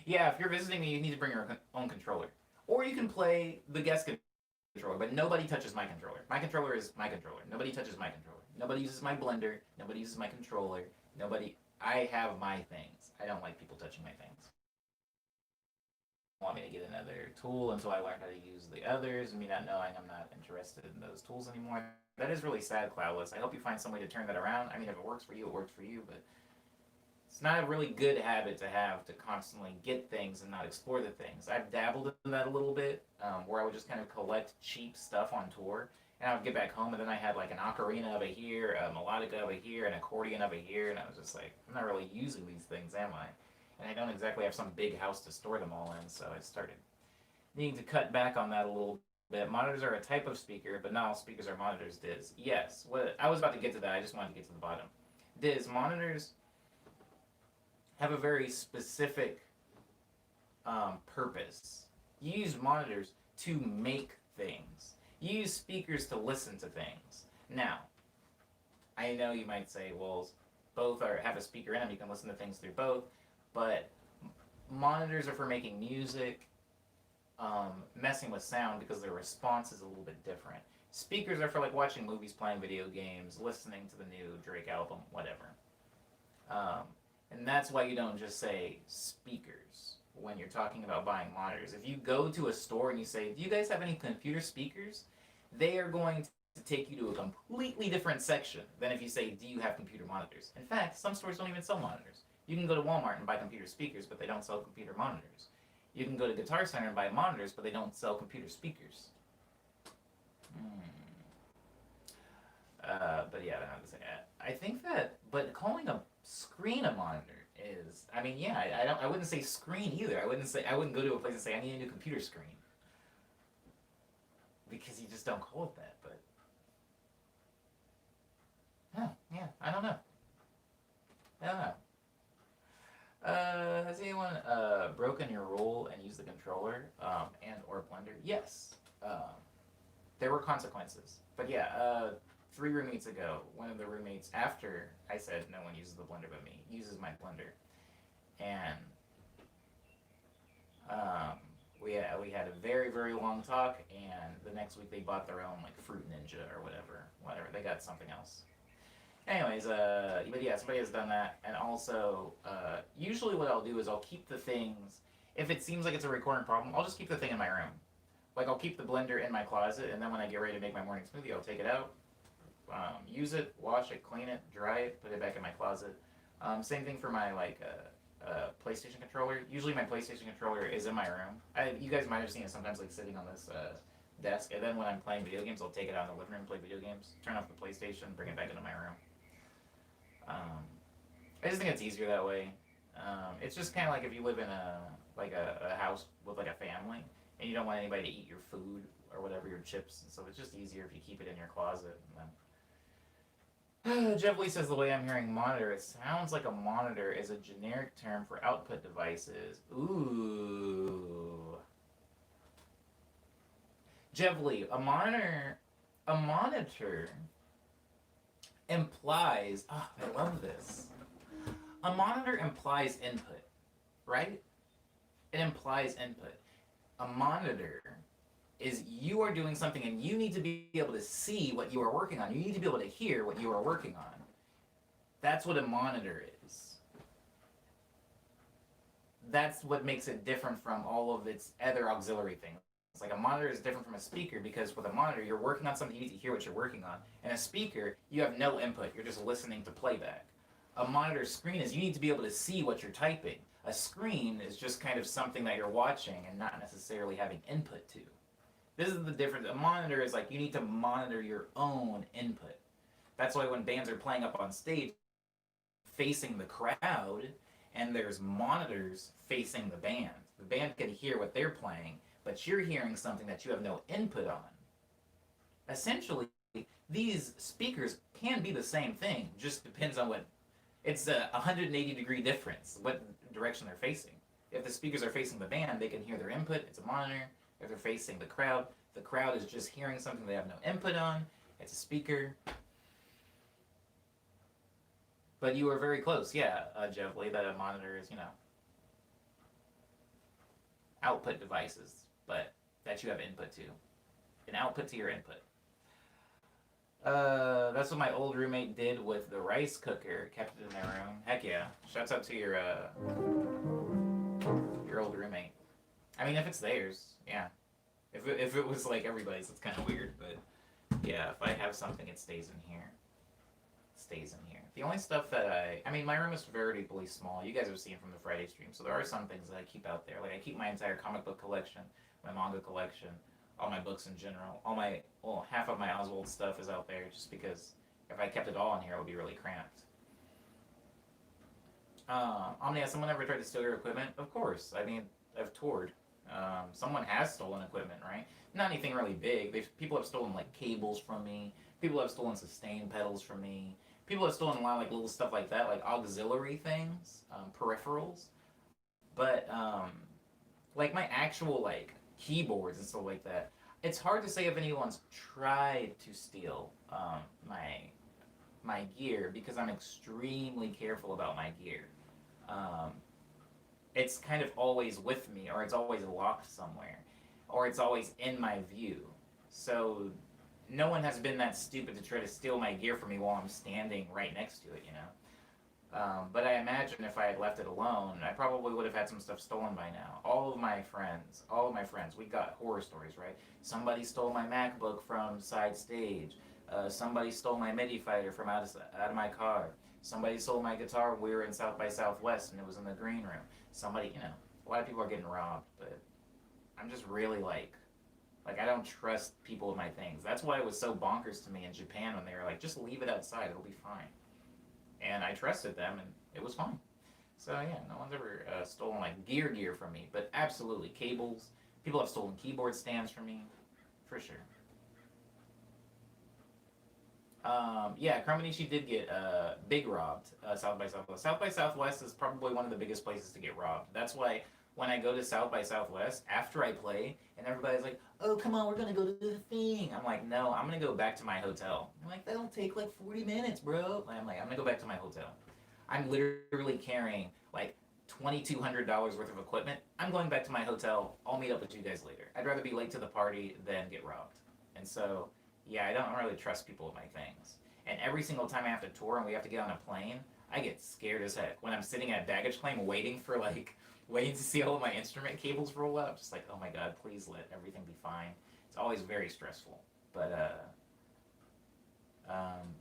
Yeah, if you're visiting me, you need to bring your own controller. Or you can play the guest controller, but nobody touches my controller. My controller is my controller. Nobody touches my controller. Nobody uses my blender. Nobody uses my controller. I have my things. I don't like people touching my things. Want me to get another tool until I learn how to use the others, and me not knowing I'm not interested in those tools anymore. That is really sad, Cloudless. I hope you find some way to turn that around. I mean, if it works for you, it works for you, but it's not a really good habit to have to constantly get things and not explore the things. I've dabbled in that a little bit, where I would just kind of collect cheap stuff on tour, and I would get back home, and then I had like an ocarina over here, a melodica over here, an accordion over here, and I was just like, I'm not really using these things, am I? And I don't exactly have some big house to store them all in, so I started needing to cut back on that a little bit. Monitors are a type of speaker, but not all speakers are monitors, Diz. Yes, I was about to get to that, I just wanted to get to the bottom. Diz, monitors have a very specific purpose. You use monitors to make things. You use speakers to listen to things. Now, I know you might say, well, both have a speaker in them, you can listen to things through both. But monitors are for making music, messing with sound because their response is a little bit different. Speakers are for like watching movies, playing video games, listening to the new Drake album, whatever. And that's why you don't just say speakers when you're talking about buying monitors. If you go to a store and you say, do you guys have any computer speakers? They are going to take you to a completely different section than if you say, do you have computer monitors? In fact, some stores don't even sell monitors. You can go to Walmart and buy computer speakers, but they don't sell computer monitors. You can go to Guitar Center and buy monitors, but they don't sell computer speakers. But yeah, I think that, but calling a screen a monitor is, I mean, yeah, I wouldn't say screen either. I wouldn't go to a place and say I need a new computer screen, because you just don't call it that. But yeah, I don't know. Has anyone broken your rule and used the controller and or blender? Yes. There were consequences. But yeah, 3 roommates ago, one of the roommates, after I said no one uses the blender but me, uses my blender. And we had a very, very long talk, and the next week they bought their own like Fruit Ninja or whatever. They got something else. Anyways, but yeah, somebody has done that, and also, usually what I'll do is I'll keep the things, if it seems like it's a recording problem, I'll just keep the thing in my room. Like, I'll keep the blender in my closet, and then when I get ready to make my morning smoothie, I'll take it out, use it, wash it, clean it, dry it, put it back in my closet. Same thing for my, like, PlayStation controller. Usually my PlayStation controller is in my room. You guys might have seen it sometimes, like, sitting on this, desk, and then when I'm playing video games, I'll take it out in the living room, play video games, turn off the PlayStation, bring it back into my room. I just think it's easier that way. It's just kind of like if you live in a house with like a family and you don't want anybody to eat your food or whatever, your chips, and so it's just easier if you keep it in your closet. And then Jeff Lee says the way I'm hearing monitor, it sounds like a monitor is a generic term for output devices. Ooh. Jeff Lee, a monitor implies, I love this. A monitor implies input, right? It implies input. A monitor is you are doing something and you need to be able to see what you are working on. You need to be able to hear what you are working on. That's what a monitor is. That's what makes it different from all of its other auxiliary things. Like a monitor is different from a speaker because with a monitor you're working on something, you need to hear what you're working on. And a speaker, you have no input, you're just listening to playback. A monitor screen is you need to be able to see what you're typing. A screen is just kind of something that you're watching and not necessarily having input to. This is the difference. A monitor is like you need to monitor your own input. That's why when bands are playing up on stage facing the crowd and there's monitors facing the band. The band can hear what they're playing, but you're hearing something that you have no input on. Essentially, these speakers can be the same thing, just depends on what. It's a 180-degree difference, what direction they're facing. If the speakers are facing the band, they can hear their input, it's a monitor. If they're facing the crowd is just hearing something they have no input on, it's a speaker. But you were very close, yeah, Jeff Lee, that a monitor is, output devices, but that you have input to. An output to your input. That's what my old roommate did with the rice cooker. Kept it in their room. Heck yeah. Shouts out to your old roommate. I mean, if it's theirs, yeah. If it was like everybody's, it's kind of weird, but yeah, if I have something, it stays in here. Stays in here. The only stuff that I mean, my room is veritably small. You guys have seen from the Friday stream, so there are some things that I keep out there. Like I keep my entire comic book collection, my manga collection, all my books in general. Half of my Oswald stuff is out there just because if I kept it all in here, it would be really cramped. Omni, has someone ever tried to steal your equipment? Of course. I mean, I've toured. Someone has stolen equipment, right? Not anything really big. People have stolen like cables from me. People have stolen sustain pedals from me. People have stolen a lot of like little stuff like that, like auxiliary things, peripherals. But like my actual like keyboards and stuff like that, it's hard to say if anyone's tried to steal my gear because I'm extremely careful about my gear. It's kind of always with me, or it's always locked somewhere, or it's always in my view. So no one has been that stupid to try to steal my gear from me while I'm standing right next to it, But I imagine if I had left it alone, I probably would have had some stuff stolen by now. All of my friends, we got horror stories, right? Somebody stole my MacBook from side stage. Somebody stole my MIDI fighter from out of my car. Somebody stole my guitar when we were in South by Southwest and it was in the green room. Somebody, a lot of people are getting robbed, but I'm just really like I don't trust people with my things. That's why it was so bonkers to me in Japan when they were like, just leave it outside, it'll be fine. And I trusted them and it was fine. So yeah, no one's ever stolen like gear from me, but absolutely cables. People have stolen keyboard stands from me, for sure. Yeah, Kromanishi did get big robbed South by Southwest. South by Southwest is probably one of the biggest places to get robbed. That's why when I go to South by Southwest, after I play, and everybody's like, oh, come on, we're going to go to the thing. I'm like, no, I'm going to go back to my hotel. I'm like, that'll take like 40 minutes, bro. I'm like, I'm going to go back to my hotel. I'm literally carrying like $2,200 worth of equipment. I'm going back to my hotel. I'll meet up with you guys later. I'd rather be late to the party than get robbed. And so, yeah, I don't really trust people with my things. And every single time I have to tour and we have to get on a plane, I get scared as heck. When I'm sitting at a baggage claim waiting to see all of my instrument cables roll up, just like, oh my god, please let everything be fine. It's always very stressful. But,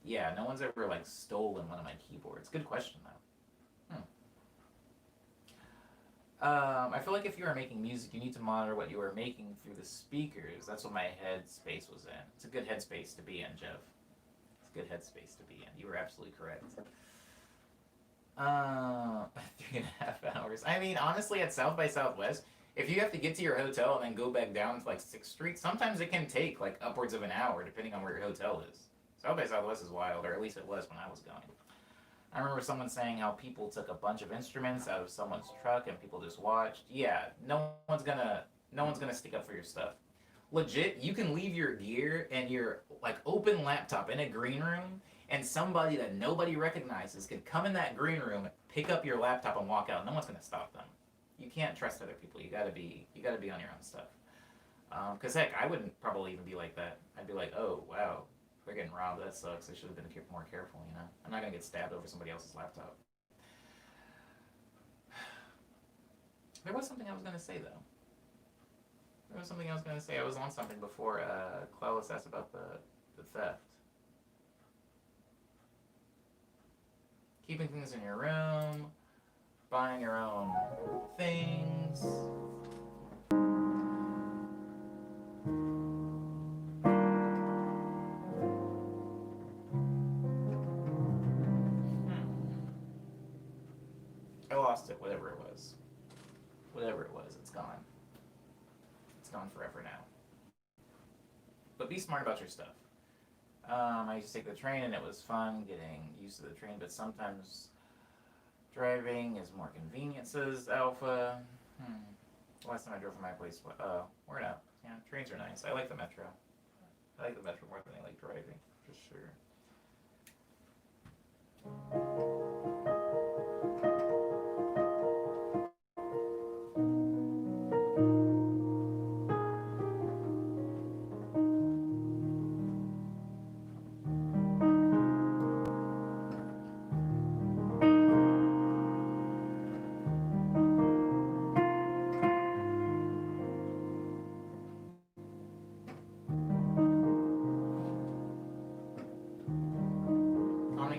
yeah, no one's ever, like, stolen one of my keyboards. Good question, though. I feel like if you are making music, you need to monitor what you are making through the speakers. That's what my headspace was in. It's a good headspace to be in, Jeff. It's a good headspace to be in. You were absolutely correct. 3.5 hours. I mean, honestly, at South by Southwest, if you have to get to your hotel and then go back down to like 6th Street, sometimes it can take like upwards of an hour depending on where your hotel is. South by Southwest is wild, or at least it was when I was going. I remember someone saying how people took a bunch of instruments out of someone's truck and people just watched. Yeah, no one's gonna stick up for your stuff. Legit, you can leave your gear and your like open laptop in a green room, and somebody that nobody recognizes could come in that green room, pick up your laptop, and walk out. No one's gonna stop them. you can't trust other people. You gotta be on your own stuff. Because heck, I wouldn't probably even be like that. I'd be like, oh wow, they're getting robbed. That sucks. I should have been more careful. You know, I'm not gonna get stabbed over somebody else's laptop. There was something I was gonna say though. There was something I was gonna say. I was on something before Cloudless asked about the theft. Keeping things in your room, buying your own things. I lost it, whatever it was. Whatever it was, it's gone. It's gone forever now. But be smart about your stuff. I used to take the train and it was fun getting used to the train, but sometimes driving is more convenient, says Alpha. Last time I drove from my place, word out. Yeah, trains are nice. I like the metro. I like the metro more than I like driving, for sure.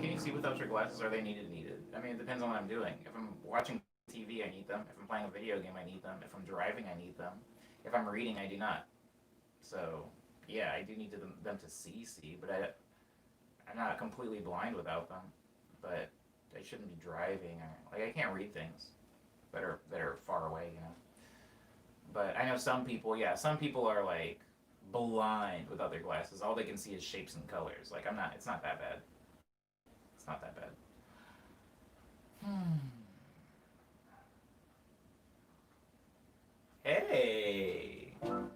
Can you see without your glasses? Are they needed? I mean, it depends on what I'm doing. If I'm watching TV, I need them. If I'm playing a video game, I need them. If I'm driving, I need them. If I'm reading, I do not. So, yeah, I do need them to see, but I'm not completely blind without them. But I shouldn't be driving. Like, I can't read things that are far away, you know. But I know some people are like blind without their glasses. All they can see is shapes and colors. Like, it's not that bad. It's not that bad. Hey!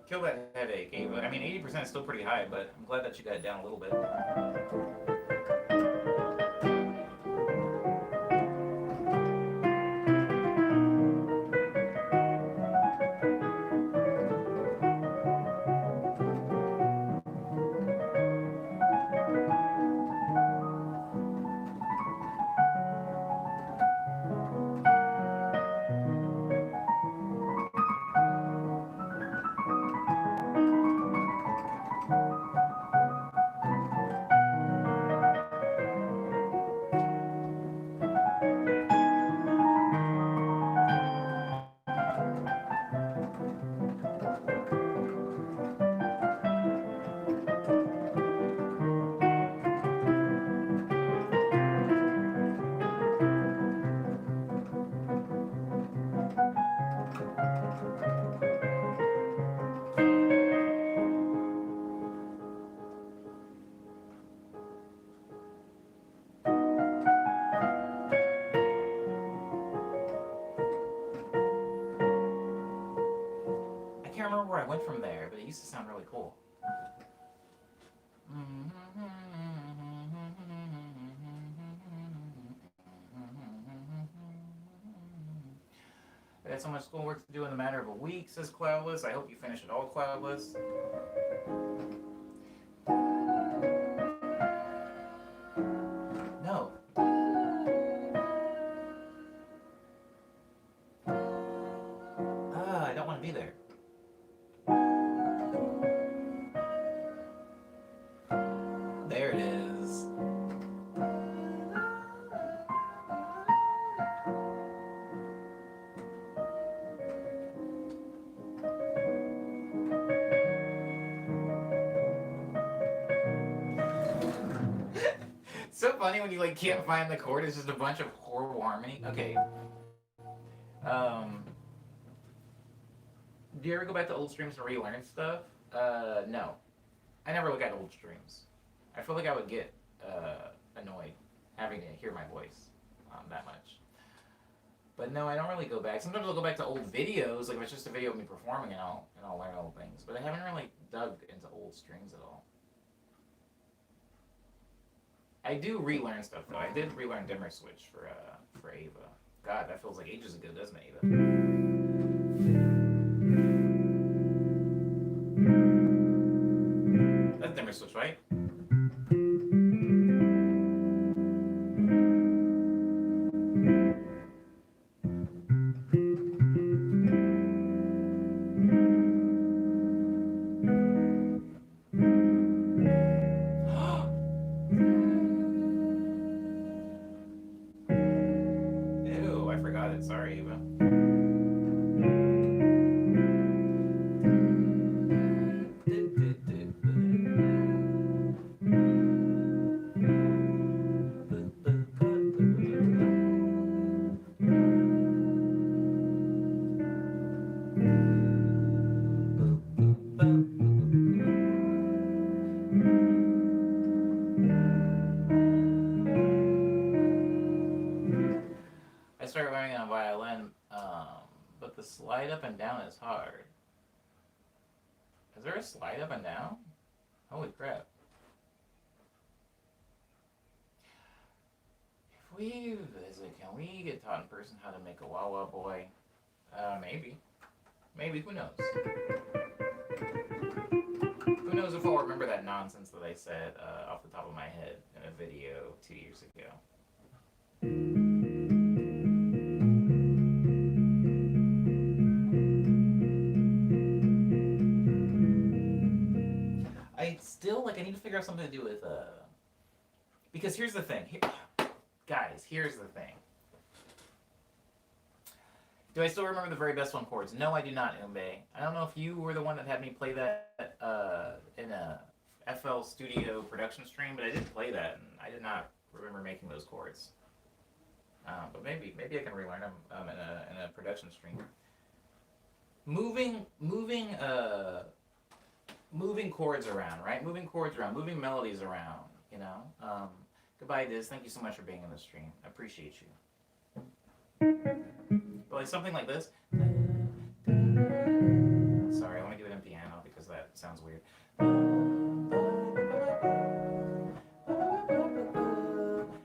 Kill that headache, Ava. I mean, 80% is still pretty high, but I'm glad that you got it down a little bit. I can't remember where I went from there, but it used to sound really cool. I got so much schoolwork to do in a matter of a week, says Cloudless. I hope you finish it all, Cloudless. No. I don't want to be there. There it is. It's so funny when you like can't find the chord. It's just a bunch of horrible harmony. Okay. Do you ever go back to old streams and relearn stuff? No. I never look at old streams. I feel like I would get annoyed having to hear my voice that much. But no, I don't really go back. Sometimes I'll go back to old videos, like if it's just a video of me performing, and I'll learn old things. But I haven't really dug into old streams at all. I do relearn stuff though. I did relearn dimmer switch for Ava. God, that feels like ages ago, doesn't it, Ava? That's dimmer switch, right? Ew, I forgot it. Sorry, Eva. I started learning on violin, but the slide up and down is hard. Is there a slide up and down? Holy crap. If we visit, can we get taught in person how to make a wah wah boy? Maybe. Maybe, who knows? Who knows if I'll remember that nonsense that I said off the top of my head in a video 2 years ago. I need to figure out something to do with because here's the thing. Guys, here's the thing. Do I still remember the very best one chords? No, I do not, Umbe. I don't know if you were the one that had me play that in a FL Studio production stream, but I did play that, and I did not remember making those chords. But maybe I can relearn them in a production stream. Moving chords around, right? Moving chords around, moving melodies around, you know? Goodbye, Diz. Thank you so much for being in the stream. I appreciate you. But like something like this. Sorry, I want to do it in piano because that sounds weird.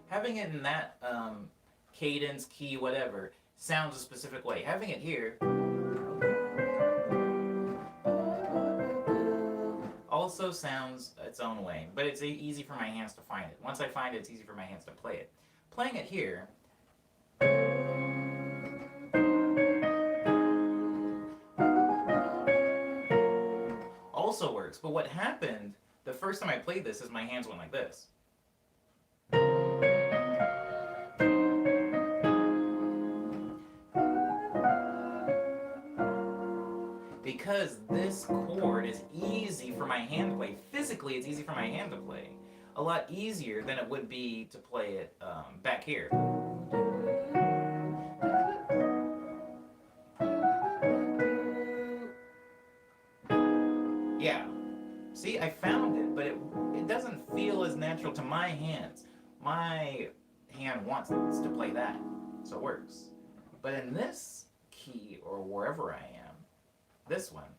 Having it in that cadence, key, whatever, sounds a specific way. Having it here also sounds its own way, but it's easy for my hands to find it. Once I find it, it's easy for my hands to play it. Playing it here also works, but what happened the first time I played this is my hands went like this. Because this chord is easy for my hand to play. Physically, it's easy for my hand to play. A lot easier than it would be to play it back here. Yeah. See, I found it, but it doesn't feel as natural to my hands. My hand wants to play that, so it works. But in this key, or wherever I am, this one,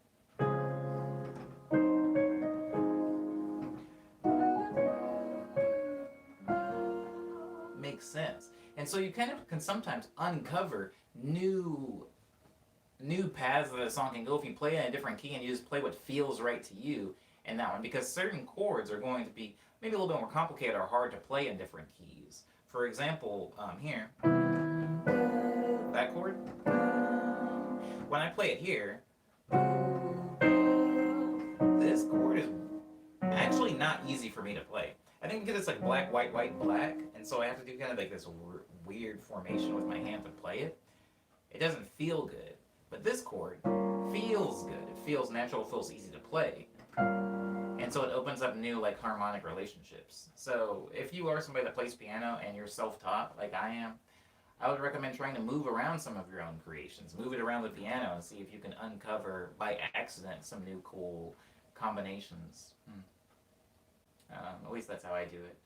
makes sense. And so you kind of can sometimes uncover new paths that a song can go if you play in a different key and you just play what feels right to you in that one, because certain chords are going to be maybe a little bit more complicated or hard to play in different keys. For example, here, that chord, when I play it here, this chord is actually not easy for me to play. I think because it's like black, white, white, black, and so I have to do kind of like this weird formation with my hand to play it. It doesn't feel good, but this chord feels good. It feels natural, it feels easy to play. And so it opens up new like harmonic relationships. So if you are somebody that plays piano and you're self-taught like I am, I would recommend trying to move around some of your own creations. Move it around the piano and see if you can uncover, by accident, some new cool combinations. At least that's how I do it.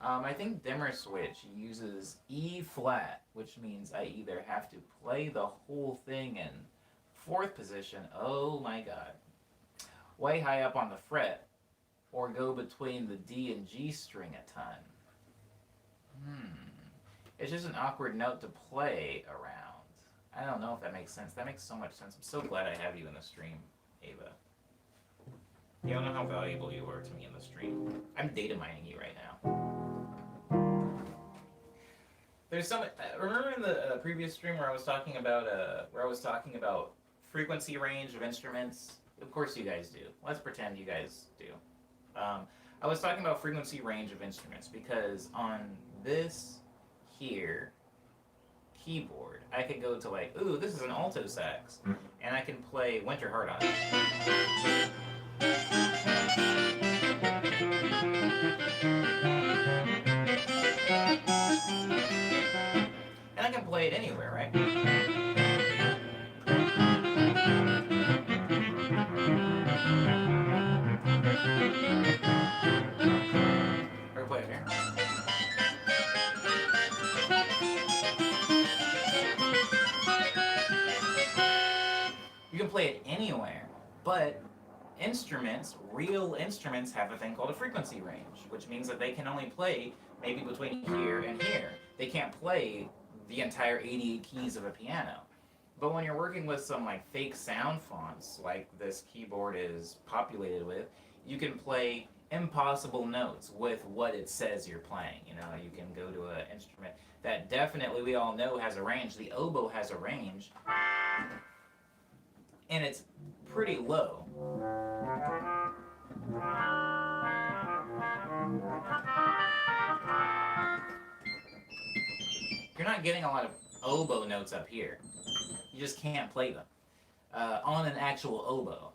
I think Dimmer Switch uses E flat, which means I either have to play the whole thing in fourth position, oh my god, way high up on the fret, or go between the D and G string a ton. It's just an awkward note to play around. I don't know if that makes sense. That makes so much sense. I'm so glad I have you in the stream, Ava. You don't know how valuable you are to me in the stream. I'm data mining you right now. There's some. Remember in the previous stream where I was talking about frequency range of instruments. Of course, you guys do. Let's pretend you guys do. Um, I was talking about frequency range of instruments because on this here keyboard, I could go to like, ooh, this is an alto sax, and I can play Winter Heart on it. And I can play it anywhere, right? Or play it here. You can play it anywhere, but real instruments, have a thing called a frequency range, which means that they can only play maybe between here and here. They can't play the entire 88 keys of a piano. But when you're working with some like fake sound fonts, like this keyboard is populated with, you can play impossible notes with what it says you're playing. You know, you can go to an instrument that definitely we all know has a range. The oboe has a range, and it's pretty low. You're not getting a lot of oboe notes up here. You just can't play them on an actual oboe.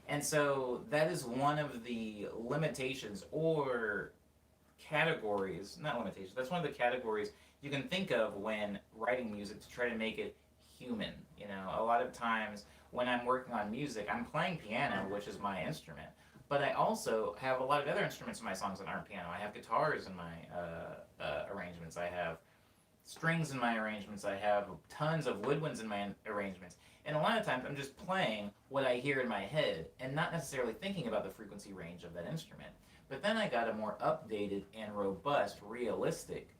And so that is one of the limitations or categories, not limitations, that's one of the categories you can think of when writing music to try to make it human. You know, a lot of times when I'm working on music, I'm playing piano, which is my instrument, but I also have a lot of other instruments in my songs that aren't piano. I have guitars in my arrangements. I have strings in my arrangements. I have tons of woodwinds in my arrangements. And a lot of times I'm just playing what I hear in my head and not necessarily thinking about the frequency range of that instrument. But then I got a more updated and robust, realistic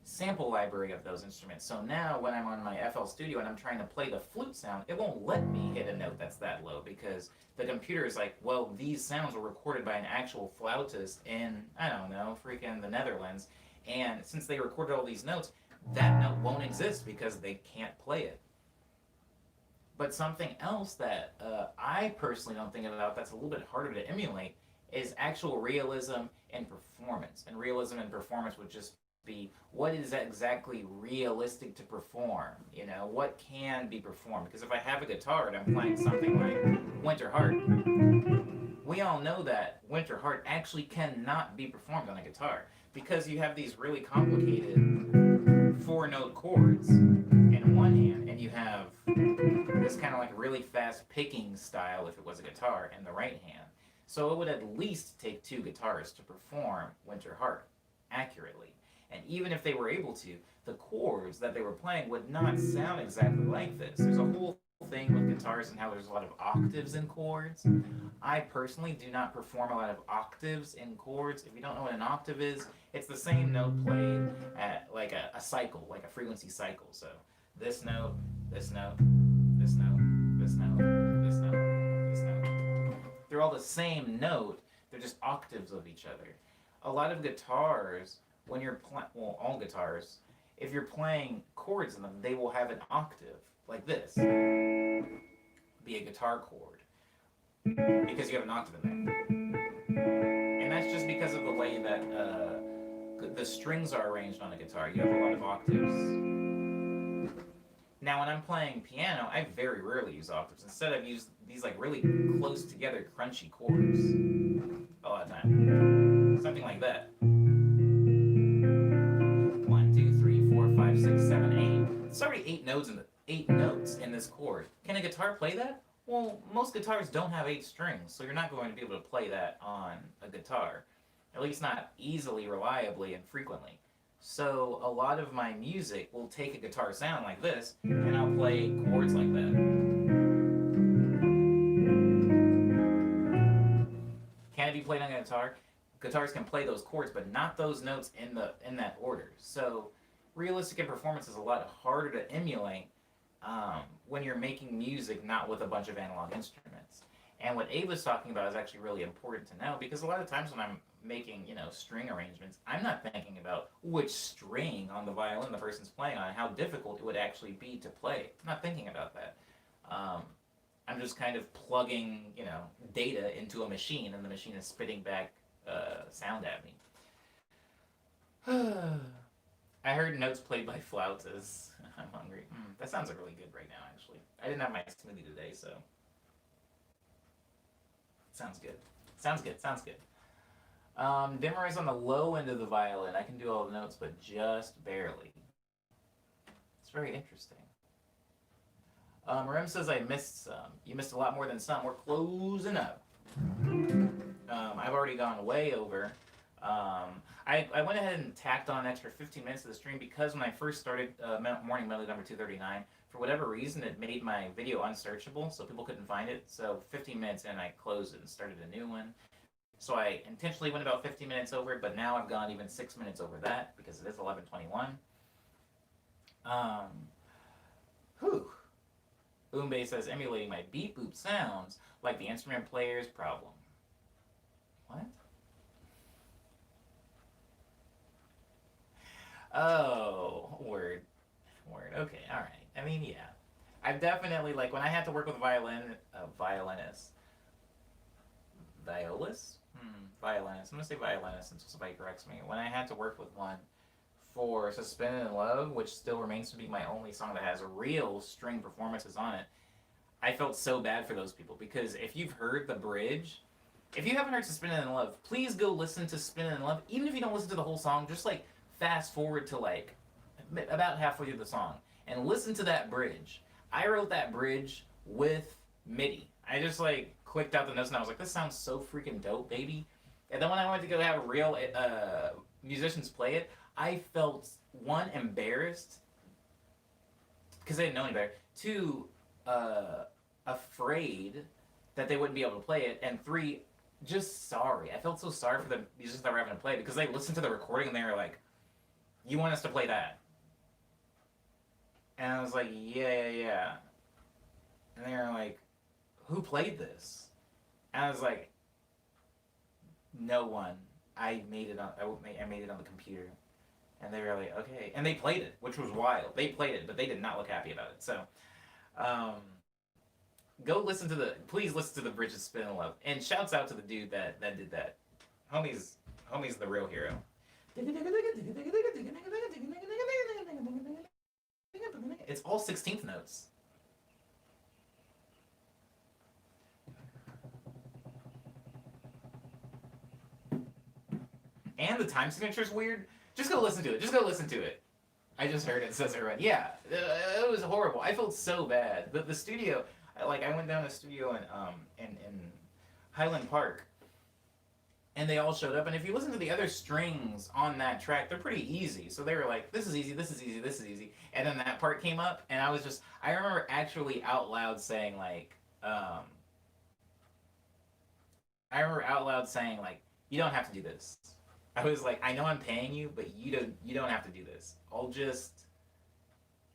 sample library of those instruments. So now when I'm on my FL Studio and I'm trying to play the flute sound, it won't let me hit a note that's that low because the computer is like, well, these sounds were recorded by an actual flautist in, I don't know, freaking the Netherlands. And since they recorded all these notes, that note won't exist because they can't play it. But something else that I personally don't think about that's a little bit harder to emulate is actual realism and performance. And realism and performance would just be what is exactly realistic to perform? You know, what can be performed? Because if I have a guitar and I'm playing something like Winter Heart, we all know that Winter Heart actually cannot be performed on a guitar because you have these really complicated 4-note chords in one hand, and you have this kind of like really fast picking style if it was a guitar in the right hand. So it would at least take 2 guitarists to perform Winter Heart accurately. And even if they were able to, the chords that they were playing would not sound exactly like this. There's a whole thing with guitars and how there's a lot of octaves in chords. I personally do not perform a lot of octaves in chords. If you don't know what an octave is, it's the same note played at like a cycle, like a frequency cycle. So this note, this note, this note, this note, this note, this note. They're all the same note, they're just octaves of each other. A lot of guitars, when you're well, all guitars, if you're playing chords in them, they will have an octave like this, be a guitar chord, because you have an octave in there. And that's just because of the way that the strings are arranged on a guitar. You have a lot of octaves. Now, when I'm playing piano, I very rarely use octaves. Instead, I've used these like really close together, crunchy chords a lot of time. Something like that. 1, 2, 3, 4, 5, 6, 7, 8. It's already 8 notes in this chord. Can a guitar play that? Well, most guitars don't have 8 strings, so you're not going to be able to play that on a guitar. At least not easily, reliably, and frequently. So a lot of my music will take a guitar sound like this, and I'll play chords like that. Can it be played on a guitar? Guitars can play those chords, but not those notes in that order. So realistic and performance is a lot harder to emulate when you're making music not with a bunch of analog instruments. And what Abe was talking about is actually really important to know, because a lot of times when I'm making, string arrangements, I'm not thinking about which string on the violin the person's playing on and how difficult it would actually be to play. I'm not thinking about that. Um, I'm just kind of plugging, data into a machine, and the machine is spitting back sound at me. I heard notes played by flautists. I'm hungry. That sounds really good right now, actually. I didn't have my smoothie today, so sounds good. Sounds good. Sounds good. Dimmer is on the low end of the violin. I can do all the notes, but just barely. It's very interesting. Rem says I missed some. You missed a lot more than some. We're closing up. I've already gone way over. I went ahead and tacked on an extra 15 minutes of the stream because when I first started Morning Medley number 239, for whatever reason, it made my video unsearchable, so people couldn't find it. So 15 minutes in, I closed it and started a new one. So I intentionally went about 15 minutes over it, but now I've gone even 6 minutes over that because it is 11:21. Whew. Boombay says, emulating my beep boop sounds like the instrument player's problem. What? Oh, word. Okay, all right. I mean, yeah. I've definitely, like, when I had to work with a violinist, violist? Violinist. I'm going to say violinist until somebody corrects me. When I had to work with one for Suspended in Love, which still remains to be my only song that has real string performances on it, I felt so bad for those people, because if you've heard the bridge, if you haven't heard Suspended in Love, please go listen to Suspended in Love. Even if you don't listen to the whole song, just, like, fast forward to, like, about halfway through the song and listen to that bridge. I wrote that bridge with MIDI. I just, like, clicked out the notes and I was like, this sounds so freaking dope, baby. And then when I went to go have real musicians play it, I felt, one, embarrassed because I didn't know any better. Two, afraid that they wouldn't be able to play it. And three, just sorry. I felt so sorry for the musicians that were having to play it, because they listened to the recording and they were like, you want us to play that? And I was like, yeah. And they were like, who played this? And I was like, no one. I made it on the computer. And they were like, okay. And they played it, which was wild. They played it, but they did not look happy about it. So, please listen to the Bridge of Spin and Love. And shouts out to the dude that did that. Homie's the real hero. It's all 16th notes. And the time signature's weird. Just go listen to it. I just heard it says it right. Yeah, it was horrible. I felt so bad. The studio, I went down to the studio in Highland Park, and they all showed up. And if you listen to the other strings on that track, they're pretty easy. So they were like, this is easy. And then that part came up, and I remember actually out loud saying, like, you don't have to do this. I was like, I know I'm paying you, but you don't have to do this.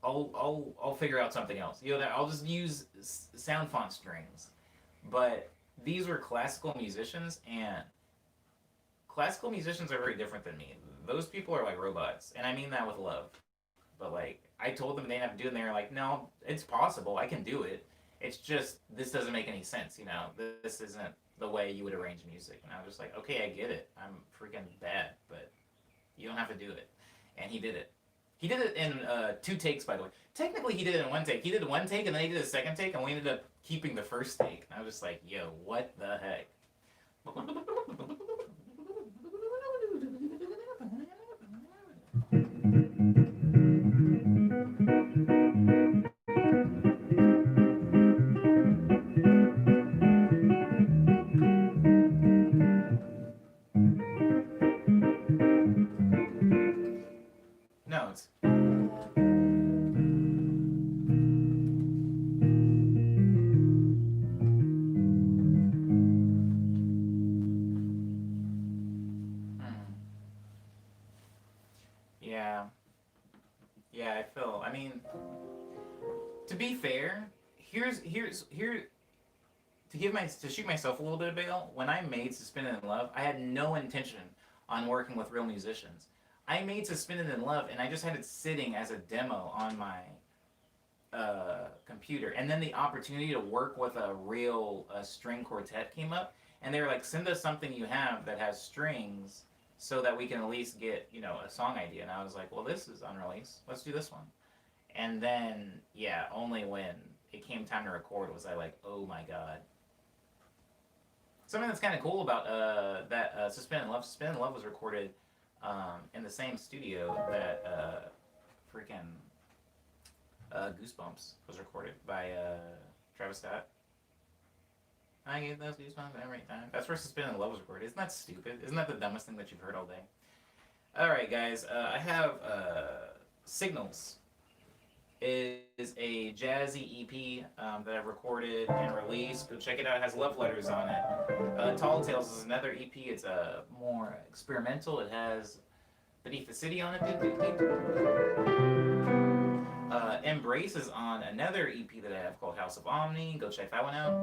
I'll figure out something else. I'll just use sound font strings. But these were classical musicians, and classical musicians are very different than me. Those people are like robots, and I mean that with love. But, like, I told them they didn't have to do it, and they were like, no, it's possible. I can do it. It's just, this doesn't make any sense, This isn't the way you would arrange music. And I was just like, okay, I get it. I'm freaking bad, but you don't have to do it. And he did it. He did it in 2 takes, by the way. Technically, he did it in 1 take. He did 1 take, and then he did a 2nd take, and we ended up keeping the 1st take. And I was just like, yo, what the heck? No, it's... Yeah, I mean, to be fair, to to shoot myself a little bit of bail, when I made Suspended in Love, I had no intention on working with real musicians. I made Suspended in Love, and I just had it sitting as a demo on my computer, and then the opportunity to work with a real string quartet came up, and they were like, "Send us something you have that has strings, so that we can at least get a song idea." And I was like, "Well, this is unreleased. Let's do this one." And then yeah, only when it came time to record was I like, "Oh my god." Something that's kind of cool about that Suspended in Love. Suspended in Love was recorded in the same studio that freaking Goosebumps was recorded by Travis Scott. I get those goosebumps every time. That's where Suspended in Love was recorded. Isn't that stupid? Isn't that the dumbest thing that you've heard all day? Alright, guys. I have Signals. Is a jazzy EP that I've recorded and released. Go check it out. It has love letters on it. Tall Tales is another EP. It's more experimental. It has Beneath the City on it. Embrace is on another EP that I have called House of Omni. Go check that one out.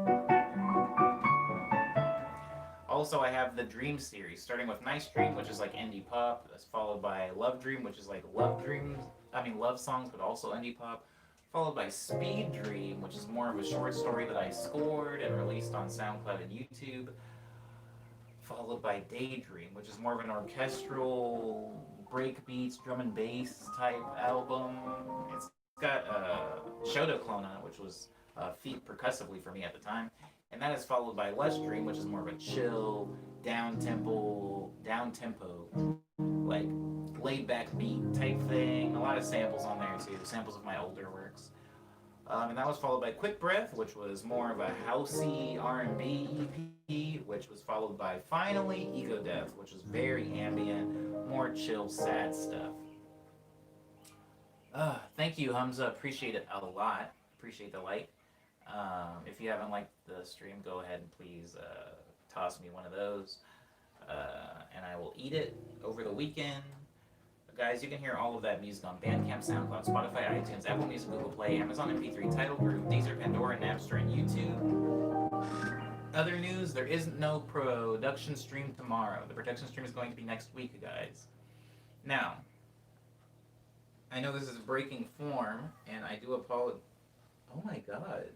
Also, I have the Dream series, starting with Nice Dream, which is like indie pop. That's followed by Love Dream, which is like love songs, but also indie pop. Followed by Speed Dream, which is more of a short story that I scored and released on SoundCloud and YouTube. Followed by Daydream, which is more of an orchestral, breakbeats, drum and bass type album. It's got Shoto Clone on it, which was feat percussively for me at the time. And that is followed by Lush Dream, which is more of a chill, down tempo, like laid back beat type thing. A lot of samples on there too, samples of my older works. And that was followed by Quick Breath, which was more of a housey R&B EP, which was followed by finally Ego Death, which was very ambient, more chill, sad stuff. Thank you, Hamza. Appreciate it a lot. Appreciate the like. If you haven't liked the stream, go ahead and please toss me one of those, and I will eat it over the weekend. Guys, you can hear all of that music on Bandcamp, SoundCloud, Spotify, iTunes, Apple Music, Google Play, Amazon MP3, Tidal, Groove, Deezer, Pandora, Napster, and YouTube. Other news, there is no production stream tomorrow. The production stream is going to be next week, guys. Now, I know this is breaking form, and I do apologize. Oh my god.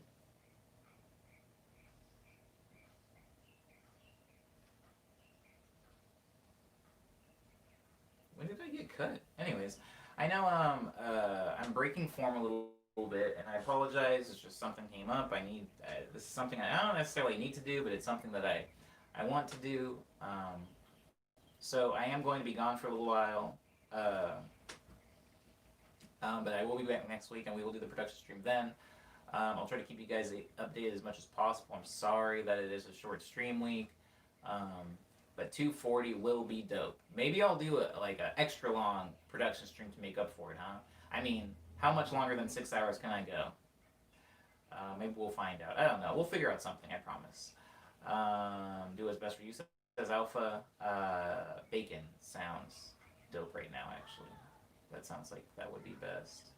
When did I get cut? Anyways, I know I'm breaking form a little bit, and I apologize. It's just something came up. This is something I don't necessarily need to do, but it's something that I want to do. So I am going to be gone for a little while, but I will be back next week, and we will do the production stream then. I'll try to keep you guys updated as much as possible. I'm sorry that it is a short stream week. But 240 will be dope. Maybe I'll do an extra long production stream to make up for it, huh? I mean, how much longer than 6 hours can I go? Maybe we'll find out. I don't know. We'll figure out something, I promise. Do what's best for you, says Alpha. Bacon sounds dope right now, actually. That sounds like that would be best.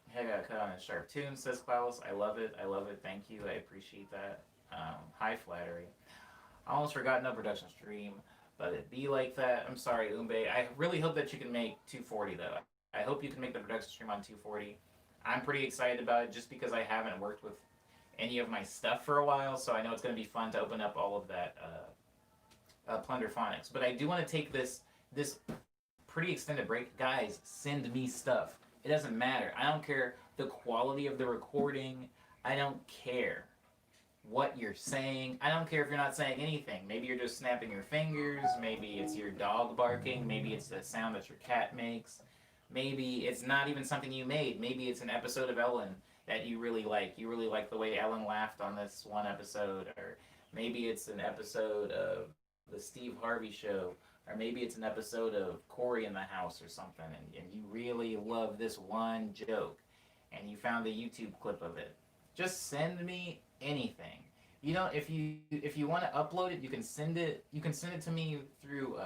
Hey, I got a cut on a sharp tune, says Klaus. I love it. I love it. Thank you. I appreciate that. High flattery. I almost forgot no production stream, but it be like that. I'm sorry, Umbe. I really hope that you can make 240 though. I hope you can make the production stream on 240. I'm pretty excited about it just because I haven't worked with any of my stuff for a while, so I know it's going to be fun to open up all of that Plunderphonics. But I do want to take this pretty extended break. Guys, send me stuff. It doesn't matter. I don't care the quality of the recording. I don't care what you're saying. I don't care if you're not saying anything. Maybe you're just snapping your fingers. Maybe it's your dog barking. Maybe it's the sound that your cat makes. Maybe it's not even something you made. Maybe it's an episode of Ellen that you really like. You really like the way Ellen laughed on this one episode. Or maybe it's an episode of the Steve Harvey Show. Or maybe it's an episode of Corey in the House or something. And you really love this one joke. And you found the YouTube clip of it. Just send me anything. You know, if you want to upload it, you can send it to me through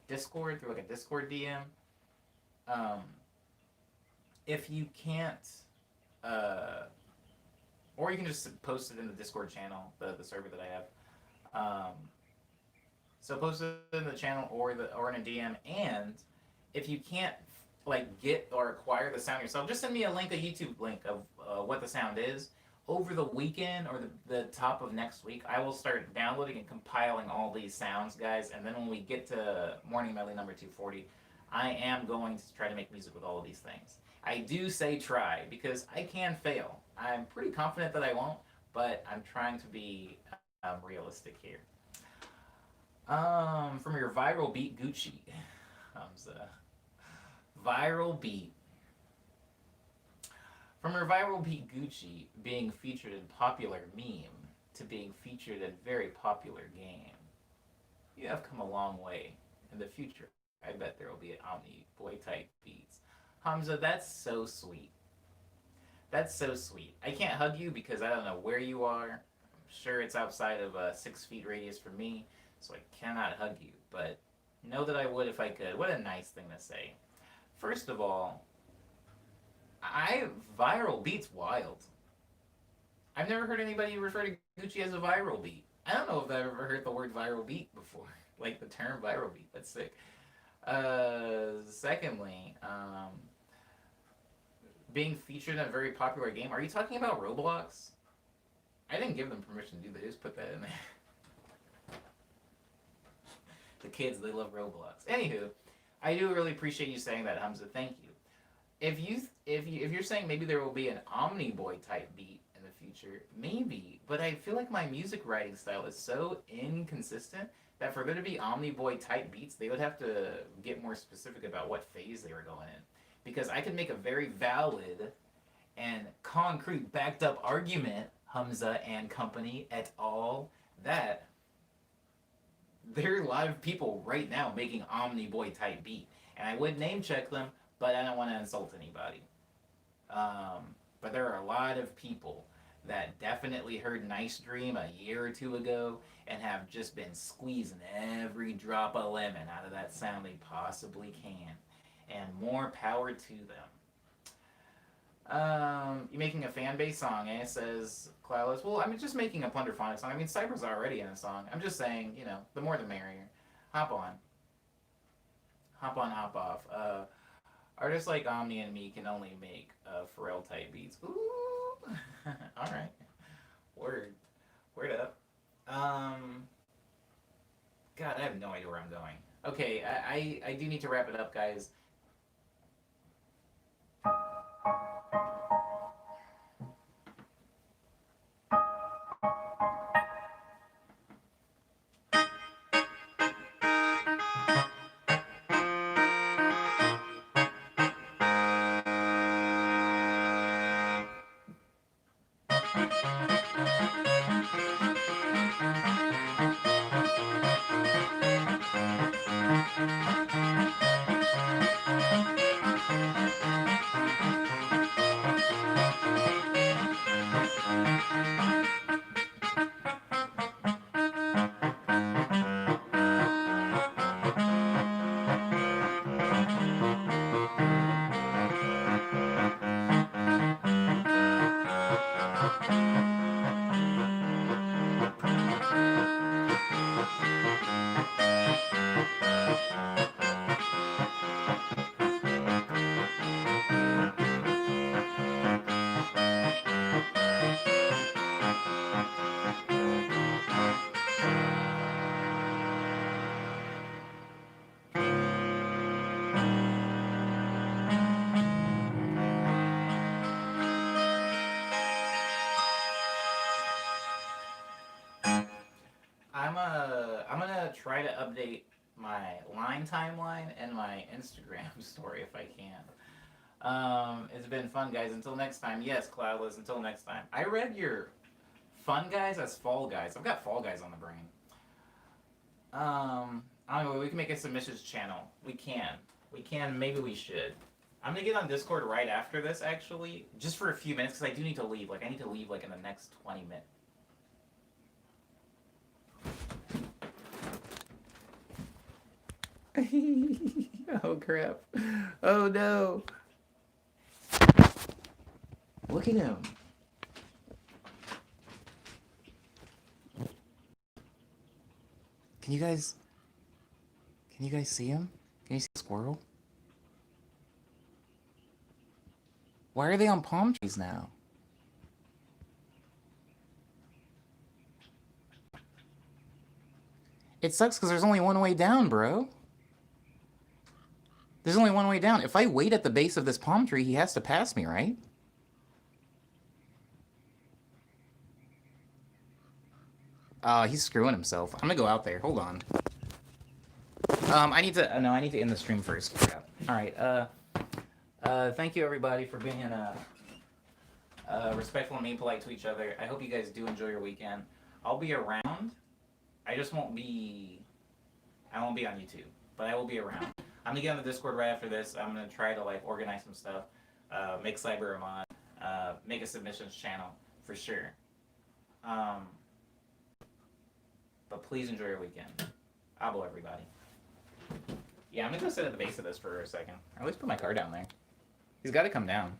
Discord, through like a Discord DM. If you can't or you can just post it in the Discord channel, the server that I have. So post it in the channel or in a DM. And if you can't like get or acquire the sound yourself, just send me a link, a YouTube link of what the sound is. Over the weekend or the top of next week, I will start downloading and compiling all these sounds, guys. And then when we get to Morning Medley number 240, I am going to try to make music with all of these things. I do say try because I can fail. I'm pretty confident that I won't, but I'm trying to be realistic here. From your viral beat Gucci. Viral beat. From your viral beat Gucci being featured in popular meme to being featured in very popular game, you have come a long way. In the future, I bet there will be an Omni Boy type beats. Hamza, that's so sweet. That's so sweet. I can't hug you because I don't know where you are. I'm sure it's outside of a 6 feet radius from me, so I cannot hug you. But know that I would if I could. What a nice thing to say. First of all, viral beats wild. I've never heard anybody refer to Gucci as a viral beat. I don't know if I've ever heard the word viral beat before, like the term viral beat. That's sick. Secondly, being featured in a very popular game. Are you talking about Roblox? I didn't give them permission to do that. Just put that in there. The kids, they love Roblox. Anywho, I do really appreciate you saying that, Hamza. Thank you. If you're saying maybe there will be an Omni Boy type beat in the future, maybe. But I feel like my music writing style is so inconsistent that for there to be Omni Boy type beats, they would have to get more specific about what phase they were going in. Because I could make a very valid and concrete backed up argument, Hamza and company et al., that there are a lot of people right now making Omni Boy type beat. And I would name check them, but I don't want to insult anybody. But there are a lot of people that definitely heard Nice Dream a year or two ago and have just been squeezing every drop of lemon out of that sound they possibly can. And more power to them. You're making a fan base song, eh? Says Cloudless. Well, I'm just making a Plunderphonic song. I mean, Cyber's already in a song. I'm just saying, the more the merrier. Hop on. Hop on, hop off. Artists like Omni and me can only make Pharrell type beats. Ooh! Alright. Word. Word up. God, I have no idea where I'm going. Okay, I do need to wrap it up, guys. I'm gonna try to update my Line timeline and my Instagram story if I can. It's been fun, guys. Until next time. Yes, Cloudless. Until next time. I read your Fun Guys as Fall Guys. I've got Fall Guys on the brain. I don't know. We can make a submissions channel. We can. We can. Maybe we should. I'm gonna get on Discord right after this, actually, just for a few minutes because I do need to leave. I need to leave in the next 20 minutes. Oh crap. Oh no. Look at him. Can you guys see him? Can you see the squirrel? Why are they on palm trees now? It sucks because there's only one way down, bro. There's only one way down. If I wait at the base of this palm tree, he has to pass me, right? He's screwing himself. I'm gonna go out there. Hold on. I need to end the stream first. Crap. Alright, thank you everybody for being respectful and being polite to each other. I hope you guys do enjoy your weekend. I'll be around. I won't be on YouTube, but I will be around. I'm gonna get on the Discord right after this. I'm gonna try to like organize some stuff, make Cyber a mod, make a submissions channel for sure. But please enjoy your weekend. Abo everybody. Yeah, I'm gonna go sit at the base of this for a second. Or at least put my car down there. He's got to come down.